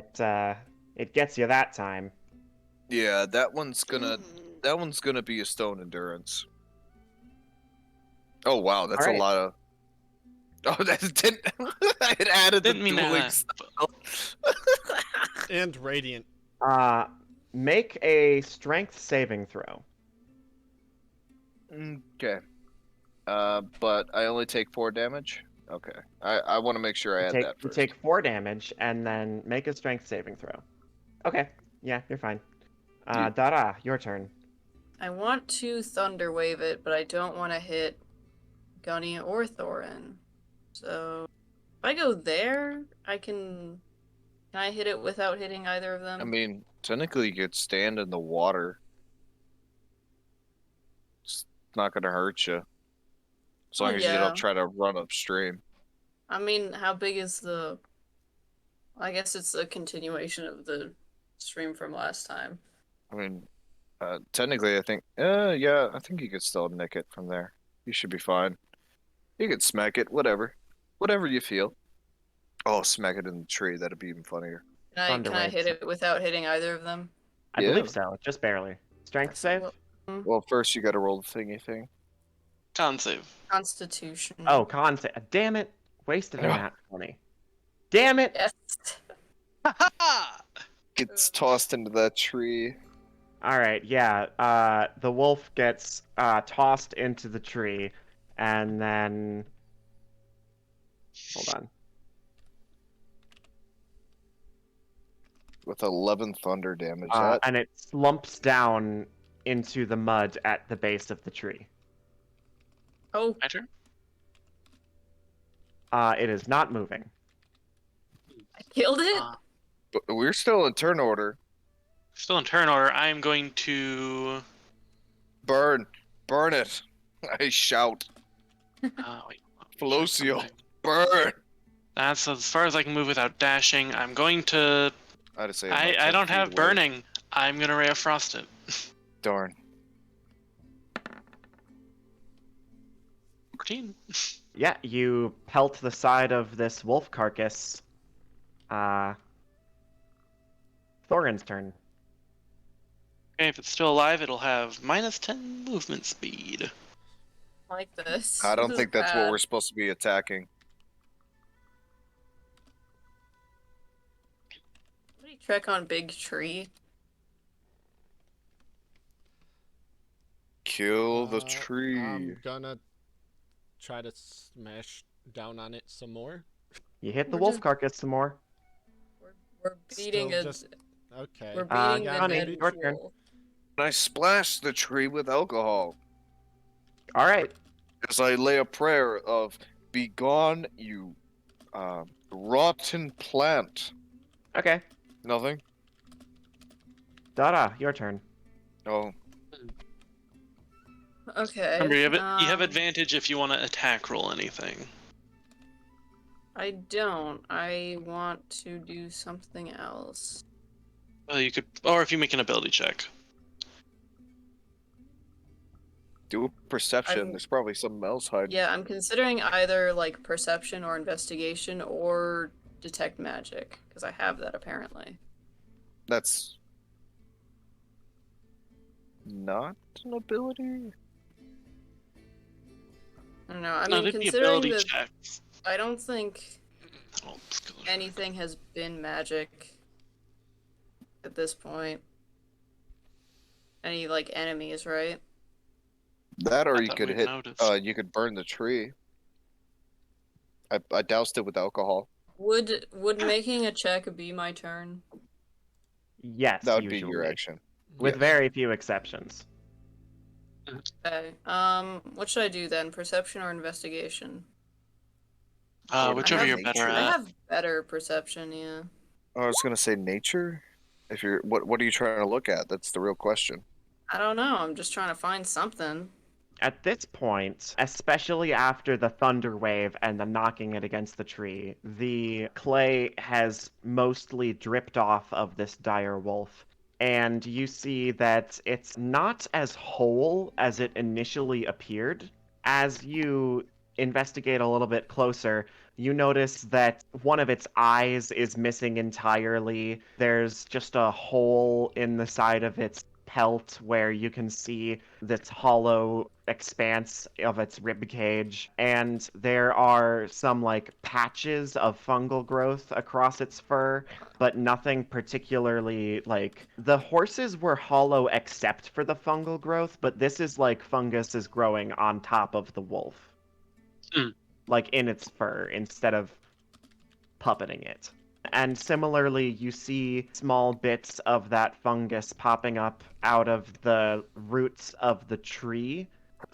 it gets you that time. Yeah, that one's gonna be a stone endurance. Oh wow, that's Alright. a lot of. Oh, that didn't. It added Didn't the mean dueling that. style. And Radiant. Make a strength saving throw. Okay. But I only take 4 damage. Okay. I want to make sure I add that You first. take 4 damage and then make a strength saving throw. Okay. Yeah, you're fine. Dara, your turn. I want to Thunder Wave it, but I don't want to hit Gunny or Thorin. So if I go there, can I hit it without hitting either of them? I mean, technically, you could stand in the water. It's not gonna hurt you, as long as you yeah. don't try to run upstream. I mean, how big is the... I guess it's a continuation of the stream from last time. I mean, technically, I think, yeah, I think you could still nick it from there. You should be fine. You could smack it, whatever you feel. Oh, smack it in the tree. That'd be even funnier. Can I Thunderwave. hit it without hitting either of them? I Yeah. believe so, just barely. Strength save? Well, first you got to roll the thingy thing. Con save. Constitution. Oh, con save. Damn it. Wasted a nat 20. Damn it! Yes. Gets tossed into that tree. Alright, yeah. The wolf gets tossed into the tree, and then... Hold on. With 11 thunder damage. And it slumps down into the mud at the base of the tree. Oh, My turn? It is not moving. I killed it? But we're still in turn order. Still in turn order. I am going to... Burn it. I shout. Wait. Fellosial, burn. That's as far as I can move without dashing. I'm going to... I'd say I don't have burning. I'm going to Ray of Frost it. Darn. 14. Yeah, you pelt the side of this wolf carcass. Thorin's turn. Okay, if it's still alive, it'll have -10 movement speed. like this. I don't This is think that's what bad. we're supposed to be attacking. Somebody check on Big Tree. Kill the tree. I'm gonna try to smash down on it some more. You hit the We're wolf just- carcass some more. We're beating Still a. just okay. We're beating yeah, the Connie, dead your turn. wolf. And I splash the tree with alcohol All right. as I lay a prayer of, "Be gone, you rotten plant." Okay. Nothing. Dada, your turn. Oh, Okay. Remember, you have um, advantage if you want to attack roll anything. I don't. I want to do something else. Well, you could, or if you make an ability check. do a perception. I'm- There's probably something else hiding. Yeah, I'm considering either like perception or investigation or detect magic because I have that apparently. That's not an ability. I don't know. I No, mean, they'd be considering ability that checks. I don't think Oh, skill. anything has been magic at this point. Any like enemies, right? That, or I you thought could we'd hit. noticed. You could burn the tree. I doused it with alcohol. Would making a check be my turn? Yes, That would usually. be your action. With Yes. very few exceptions. Okay. What should I do then? Perception or investigation? Or Whichever I you're have- better nature. I at. have better perception, yeah. I was gonna say nature. If you're, what are you trying to look at? That's the real question. I don't know. I'm just trying to find something. At this point, especially after the thunder wave and the knocking it against the tree, the clay has mostly dripped off of this dire wolf. And you see that it's not as whole as it initially appeared. As you investigate a little bit closer, you notice that one of its eyes is missing entirely. There's just a hole in the side of its pelt where you can see this hollow expanse of its rib cage, and there are some like patches of fungal growth across its fur, but nothing particularly like the horses were hollow except for the fungal growth, but this is like fungus is growing on top of the wolf. Hmm. Like in its fur instead of puppeting it. And similarly, you see small bits of that fungus popping up out of the roots of the tree,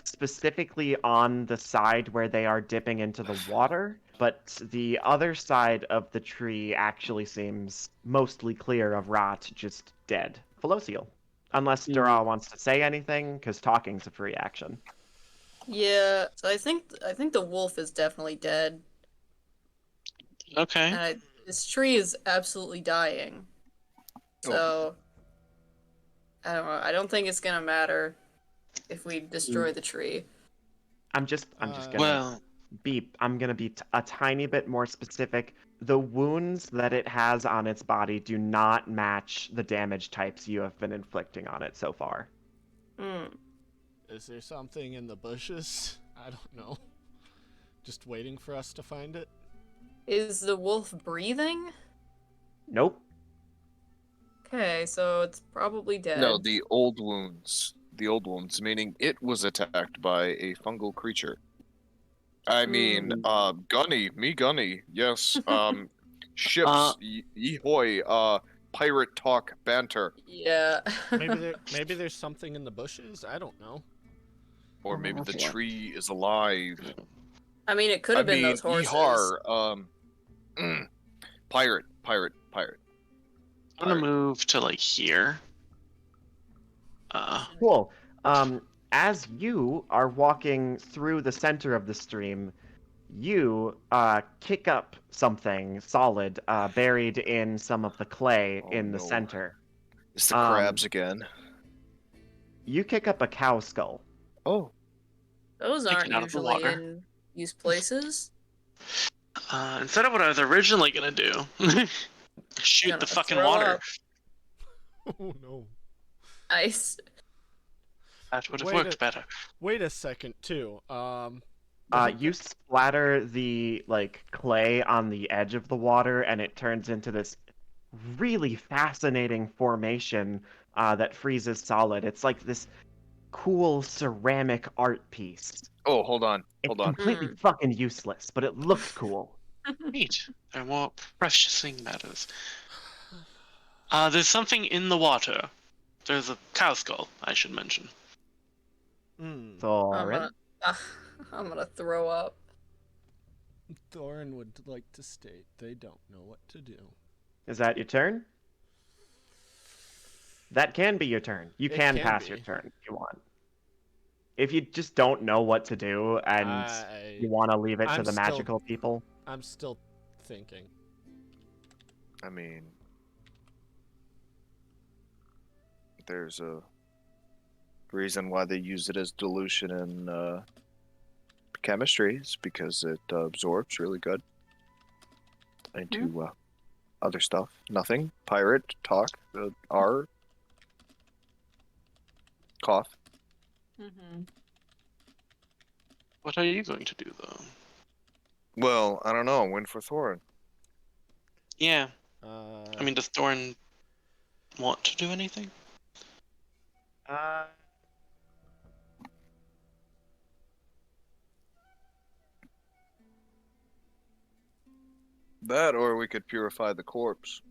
specifically on the side where they are dipping into the water. But the other side of the tree actually seems mostly clear of rot, just dead. Fellosial. Unless Dara wants to say anything, because talking's a free action. Yeah, so I think the wolf is definitely dead. Okay. And this tree is absolutely dying. So I don't know. I don't think it's gonna matter if we destroy the tree. I'm just gonna Well, I'm gonna be a tiny bit more specific. The wounds that it has on its body do not match the damage types you have been inflicting on it so far. Hmm. Is there something in the bushes? I don't know. Just waiting for us to find it? Is the wolf breathing? Nope. Okay, so it's probably dead. No, the old wounds. The old wounds, meaning it was attacked by a fungal creature. I mean, Gunny, yes. Ships, yeehoy, pirate talk, banter. Yeah. Maybe there's something in the bushes? I don't know. Or maybe the tree is alive. I mean, it could have been those horses. Yee-har, pirate. I'm gonna move to like here. Cool. As you are walking through the center of the stream, you kick up something solid buried in some of the clay Oh, in the no. center. It's the crabs again. You kick up a cow skull. Oh, Those Take aren't it out of the usually water. in these places. Instead of what I was originally gonna do, shoot Gonna the fucking throw water. up. Oh no. Nice. That would have Wait worked better. Wait a second, too. You splatter the clay on the edge of the water, and it turns into this really fascinating formation that freezes solid. It's like this cool ceramic art piece. Oh, hold on. It's Hold on. completely fucking useless, but it looks cool. Neat. There are more precious thing matters. There's something in the water. There's a cow skull, I should mention. Thorin, I'm gonna throw up. Thorin would like to state they don't know what to do. is that your turn? That can be your turn. You It can can pass your be. turn if you want. If you just don't know what to do and you want to leave it to I'm the still- magical people. I'm still thinking. I mean, there's a reason why they use it as dilution in chemistry. It's because it absorbs really good into other stuff. Nothing. Pirate talk. R. Cough. Mm-hmm. What are you going to do, though? Well, I don't know. Win for Thorin. Yeah. Uh, I mean, does Thorin want to do anything? That, or we could purify the corpse.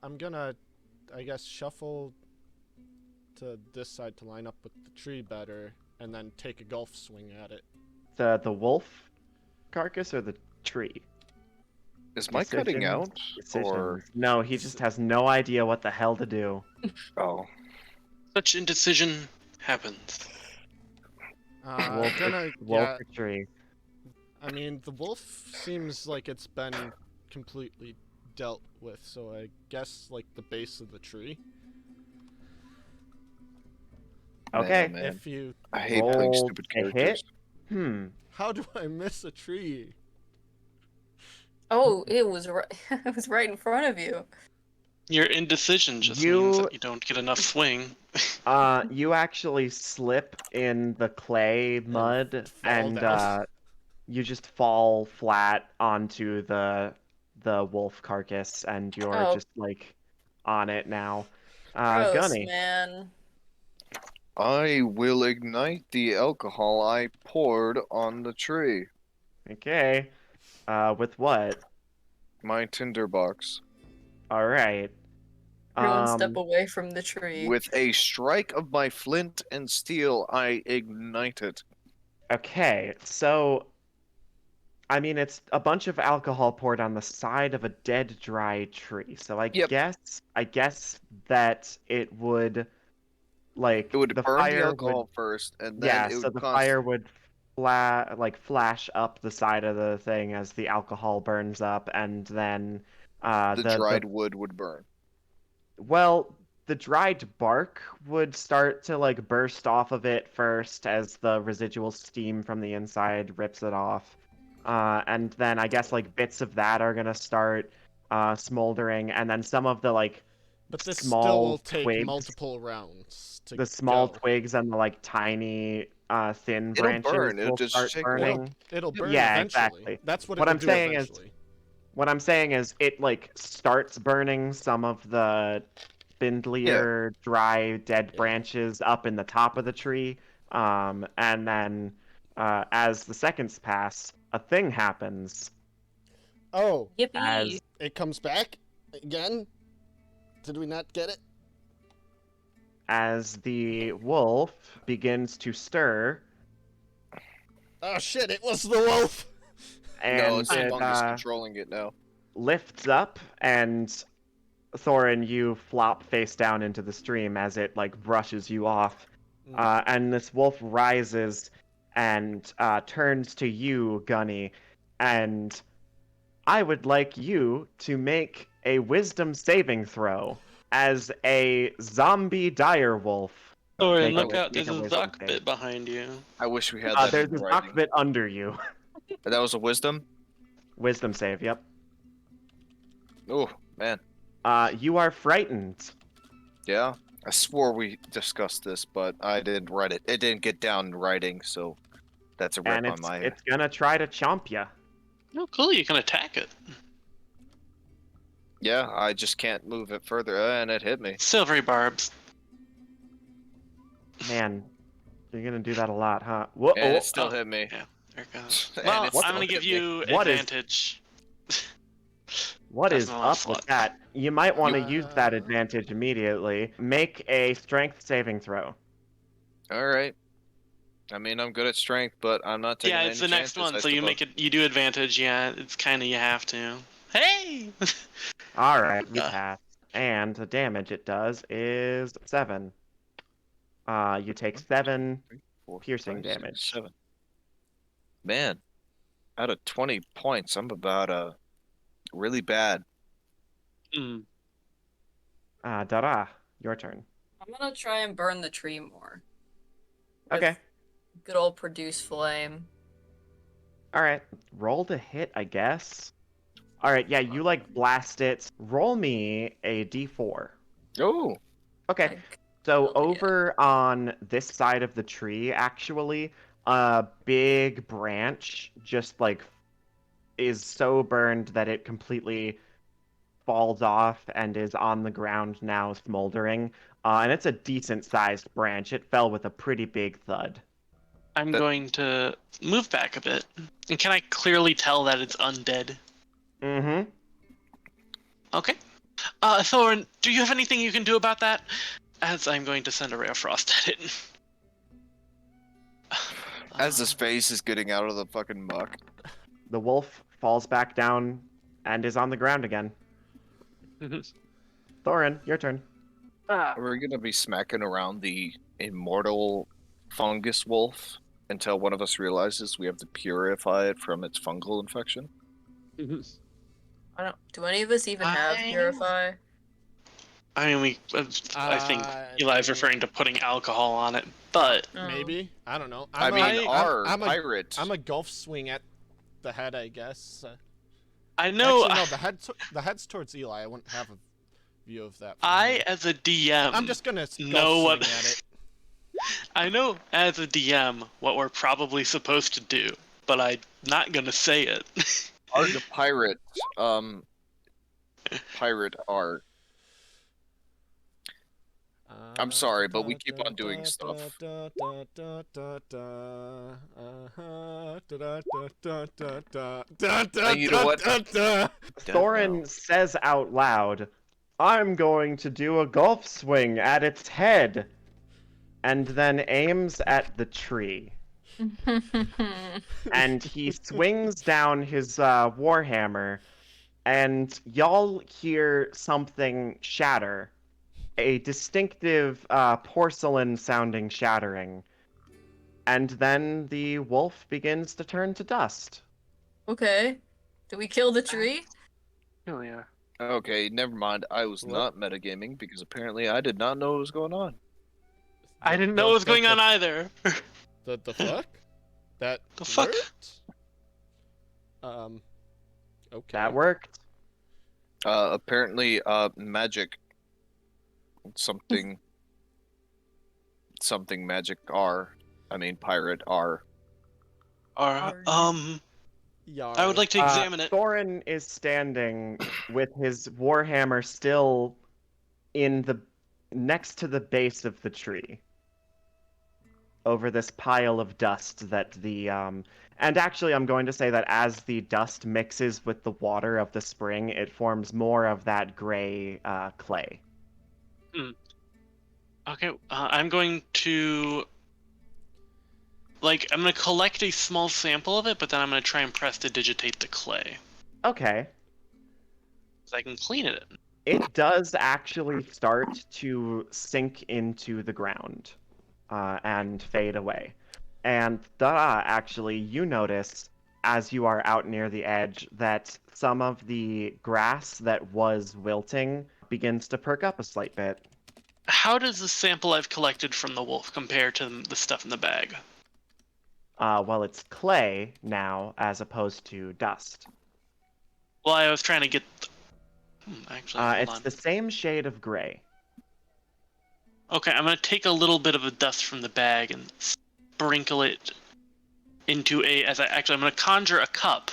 I'm gonna, I guess, shuffle to this side to line up with the tree better, and then take a golf swing at it. The wolf carcass or the tree? Is Mike cutting Decisions, out? decisions. Or No, he just has no idea what the hell to do. oh, Such indecision happens. Wolf, Gonna, wolf yeah, or tree? I mean, the wolf seems like it's been completely dealt with, so I guess, like, the base of the tree. Okay. man. If you... I hate playing Roll stupid a hit. characters. How do I miss a tree? Oh, it was right. It was right in front of you. Your indecision just means that you don't get enough swing. You actually slip in the clay mud fall and down. you just fall flat onto the wolf carcass, and you're Oh. just like on it now. Gross, Gunny. man. I will ignite the alcohol I poured on the tree. Okay. With what? My tinderbox. All right. Everyone step away from the tree. With a strike of my flint and steel, I ignite it. Okay, so I mean it's a bunch of alcohol poured on the side of a dead dry tree. So I Yep. guess that it would like It would the burn the fire alcohol would first, and then yeah, it so would the fire would flash up the side of the thing as the alcohol burns up, and then the dried wood would burn. well, the dried bark would start to like burst off of it first as the residual steam from the inside rips it off. And then I guess like bits of that are gonna start smoldering, and then some of the like But this small still will take twigs, multiple rounds to the small go. twigs and the like tiny thin It'll branches burn, it'll will just start shake burning. It'll burn Yeah, eventually. exactly. That's what What it'll I'm do saying is- eventually. What I'm saying is it like starts burning some of the spindlier, dry, dead Yeah. branches up in the top of the tree. And then as the seconds pass, a thing happens. Oh, Yippee! As it comes back again? Did we not get it? as the wolf begins to stir, Oh shit, it was the wolf! and No, it's the it fungus controlling it now. lifts up, and Thorin, you flop face down into the stream as it like brushes you off. And this wolf rises and turns to you, Gunny, and I would like you to make a wisdom saving throw as a zombie dire wolf. Thorin, Make look a- out, make there's a a wisdom duck save. bit behind you. I wish we had that There's in a writing. bit under you. That was a wisdom? Wisdom save, yep. Oh, man. You are frightened. Yeah. I swore we discussed this, but I didn't write it. It didn't get down in writing, so that's a rip And on my. it's gonna try to chomp you. Oh, cool. You can attack it. Yeah, I just can't move it further, and it hit me. Silvery barbs. Man, you're gonna do that a lot, huh? Whoa! And it Oh, still hit me. Yeah, there it goes. And Well, it I'm still gonna give hit me. you What is- advantage. what That's is not a lot of up with luck. that? You might want to use that Uh, advantage immediately. Make a strength saving throw. All right. I mean, I'm good at strength, but I'm not taking Yeah, any it's the next chances, one, I so you suppose. make it. You do advantage. Yeah, it's kind of you have to. Hey. All right, you Uh. pass. And the damage it does is 7. You take 7 4, piercing 5, 6, damage. 7. Man, out of 20 points, I'm about really bad. Mm. Dara, your turn. I'm gonna try and burn the tree more. With Okay. Good old produce flame. All right. Roll to hit, I guess. All right. Yeah, you like blast it. Roll me a d4. Oh, Okay. Like, So hell yeah. over on this side of the tree, actually, a big branch just like is so burned that it completely falls off and is on the ground now, smoldering. And it's a decent sized branch. It fell with a pretty big thud. I'm That- going to move back a bit. And can I clearly tell that it's undead? Mm-hmm. Okay. Thorin, do you have anything you can do about that? As I'm going to send a ray of frost at it. as his face is getting out of the fucking muck. The wolf falls back down and is on the ground again. Thorin, your turn. We're gonna be smacking around the immortal fungus wolf until one of us realizes we have to purify it from its fungal infection. I don't. Do any of us even have purify? I mean, I think Eli's maybe. referring to putting alcohol on it, but Oh. Maybe. I don't know. I mean, our I'm pirate. I'm a golf swing at the head, I guess. I know. Actually, no. The head's towards Eli. I wouldn't have a view of that. From I, here. as a DM, I'm just gonna know golf what. swing at it. I know, as a DM, what we're probably supposed to do, but I'm not gonna say it. Are the pirate, pirate are. I'm sorry, but we keep on doing stuff. You know what? Thorin says out loud, I'm going to do a golf swing at its head, and then aims at the tree. And he swings down his warhammer, and y'all hear something shatter. A distinctive porcelain-sounding shattering. And then the wolf begins to turn to dust. Okay. Do we kill the tree? Oh yeah. Okay, never mind. I was What? not metagaming because apparently I did not know what was going on. I didn't know what was going on either. The fuck? That The fuck? worked? Okay. That worked. Apparently, magic. Something magic R. I mean, pirate R. Or, Yar. I would like to examine it. Thorin is standing with his warhammer still in the next to the base of the tree, over this pile of dust that the and actually I'm going to say that as the dust mixes with the water of the spring, it forms more of that gray clay. Okay, I'm going to I'm gonna collect a small sample of it, but then I'm gonna try and prestidigitate the clay Okay. so I can clean it. It does actually start to sink into the ground and fade away. And actually, you notice as you are out near the edge that some of the grass that was wilting begins to perk up a slight bit. How does the sample I've collected from the wolf compare to the stuff in the bag? Well, it's clay now as opposed to dust. Well, I was trying to get. Actually, hold It's on. the same shade of gray. Okay, I'm gonna take a little bit of the dust from the bag and sprinkle it into I'm gonna conjure a cup,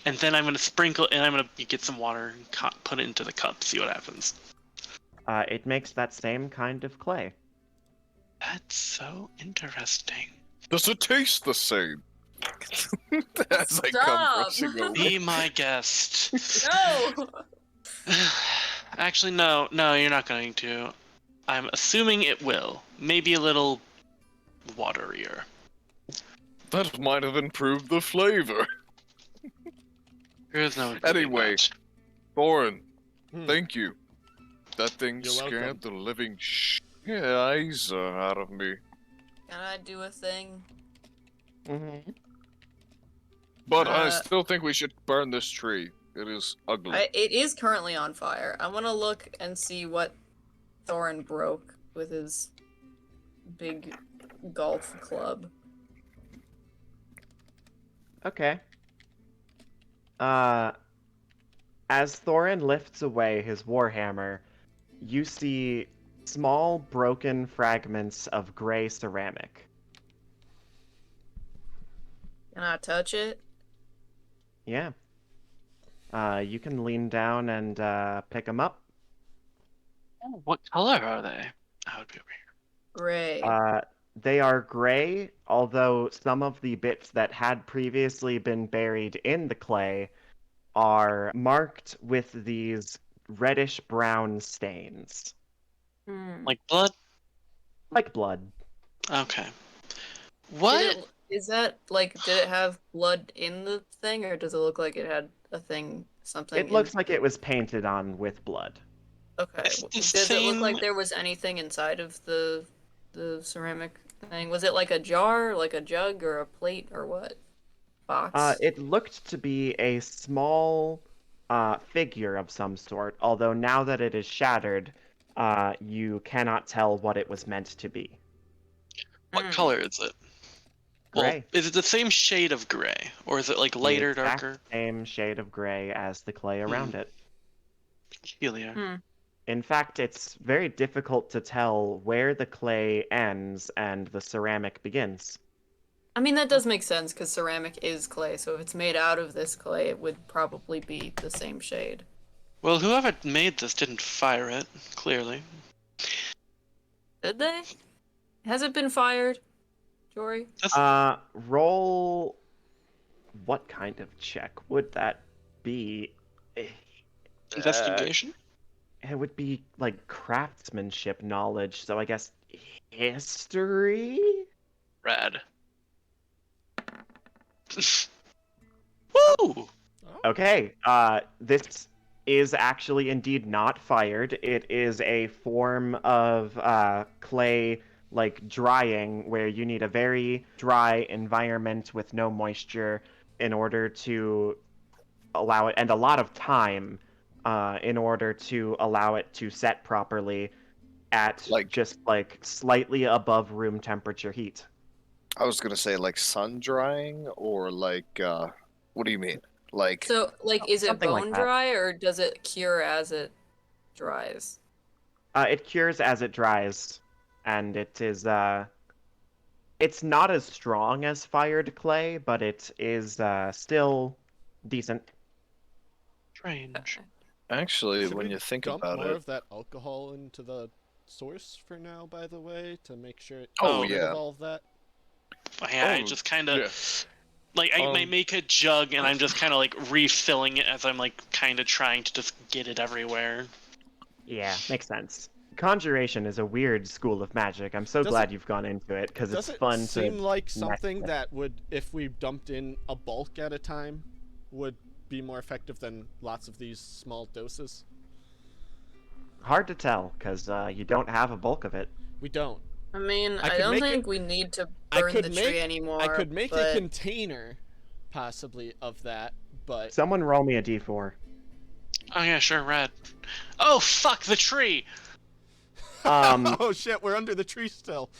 and then I'm gonna sprinkle, and I'm gonna get some water and put it into the cup, see what happens. It makes that same kind of clay. That's so interesting. Does it taste the same? As I come Stop! rushing over. Be my guest. No! Actually, no, you're not going to. I'm assuming it will. Maybe a little waterier. That might have improved the flavor. There is no. Anyway, Thorin, thank you. That thing You're scared welcome. the living eyes out of me. Can I do a thing? Mm-hmm. But I still think we should burn this tree. It is ugly. It is currently on fire. I want to look and see what Thorin broke with his big golf club. Okay. As Thorin lifts away his warhammer, you see small broken fragments of gray ceramic. Can I touch it? Yeah. You can lean down and pick them up. Oh, what color are they? I would be over here. Gray. They are gray, although some of the bits that had previously been buried in the clay are marked with these reddish-brown stains. Like blood? Like blood. Okay. What? Is that, like, did it have blood in the thing, or does it look like it had a thing, something? It looks like it was painted on with blood. Okay. It's the Does it look like same- there was anything inside of the ceramic thing? Was it like a jar, like a jug, or a plate, or what? Box? It looked to be a small figure of some sort, although now that it is shattered, you cannot tell what it was meant to be. What color is it? Well, Gray. is it the same shade of gray, or is it like lighter, The exact darker? Same shade of gray as the clay around it. Peculiar. In fact, it's very difficult to tell where the clay ends and the ceramic begins. I mean, that does make sense, because ceramic is clay, so if it's made out of this clay, it would probably be the same shade. Well, whoever made this didn't fire it, clearly. Did they? Has it been fired, Jory? Roll... What kind of check would that be? Investigation? It would be, like, craftsmanship knowledge, so I guess history? Rad. Woo! Okay, this is actually indeed not fired. It is a form of clay, like, drying, where you need a very dry environment with no moisture in order to allow it, and a lot of time in order to allow it to set properly at just slightly above room temperature heat. I was gonna say like sun drying or like what do you mean? Like So, like, is it Something like bone that. dry, or does it cure as it dries? It cures as it dries, and it is it's not as strong as fired clay, but it is still decent. Strange. actually Should when we you think dump about more it. of that alcohol into the source for now, by the way, to make sure it Oh, gets rid yeah. of all of that? Yeah, I Oh, just kind of... yeah. Like, I make a jug, and I'm just kind of, like, refilling it as I'm, like, kind of trying to just get it everywhere. Yeah, makes sense. Conjuration is a weird school of magic. I'm so Does glad it- you've gone into it, because it's Does it fun seem to... like mess something with. that would, if we dumped in a bulk at a time, would be more effective than lots of these small doses? Hard to tell, because you don't have a bulk of it. We don't. I mean, I I could don't make think we need to I burn could the make- tree anymore. I could make but... a container, possibly, of that, but... Someone roll me a d4. Oh, yeah, sure, rad. Oh, fuck, the tree! Oh shit, we're under the tree still.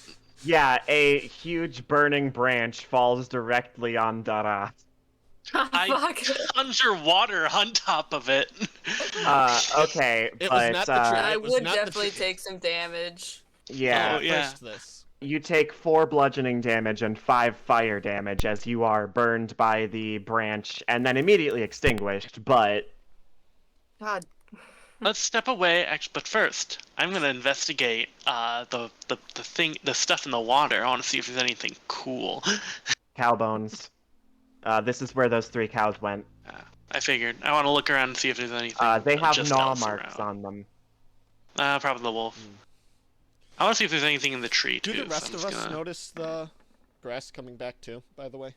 Yeah, a huge burning branch falls directly on Dara. I Fuck. conjure water on top of it. Okay, It was but not the tree. I It was would not the definitely tree. take some damage. Yeah, Oh, yeah. First this. you take 4 bludgeoning damage and 5 fire damage as you are burned by the branch and then immediately extinguished, but God. Let's step away, but first, I'm gonna investigate the stuff in the water. I want to see if there's anything cool. cow bones. This is where those 3 cows went. I figured. I want to look around and see if there's anything They have just gnaw else marks around. on them. Probably the wolf. I want to see if there's anything in the tree too. Do the rest so I'm of just us gonna... notice the grass coming back too, by the way?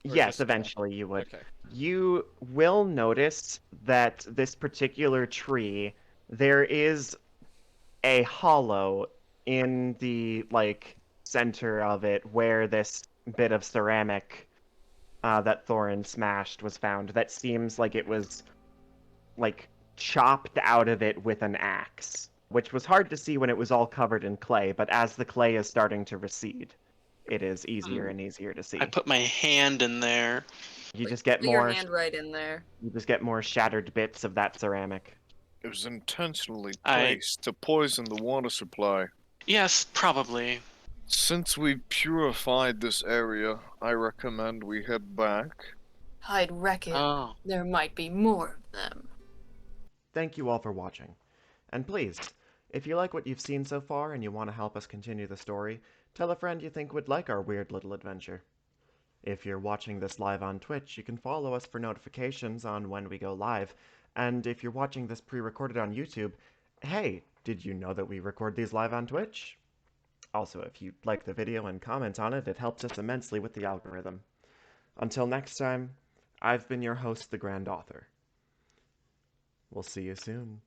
Or Yes, just, eventually you would. Okay. You will notice that this particular tree, there is a hollow in the, like, center of it where this bit of ceramic that Thorin smashed was found. That seems like it was, like, chopped out of it with an axe, which was hard to see when it was all covered in clay, but as the clay is starting to recede, it is easier and easier to see. I put my hand in there. You just get Put your more. hand right in there. You just get more shattered bits of that ceramic. It was intentionally I- placed to poison the water supply. Yes, probably. Since we've purified this area, I recommend we head back. I'd reckon Oh. there might be more of them. Thank you all for watching. And please, if you like what you've seen so far and you want to help us continue the story, tell a friend you think would like our weird little adventure. If you're watching this live on Twitch, you can follow us for notifications on when we go live. And if you're watching this pre-recorded on YouTube, hey, did you know that we record these live on Twitch? Also, if you like the video and comment on it, it helps us immensely with the algorithm. Until next time, I've been your host, the Grand Author. We'll see you soon.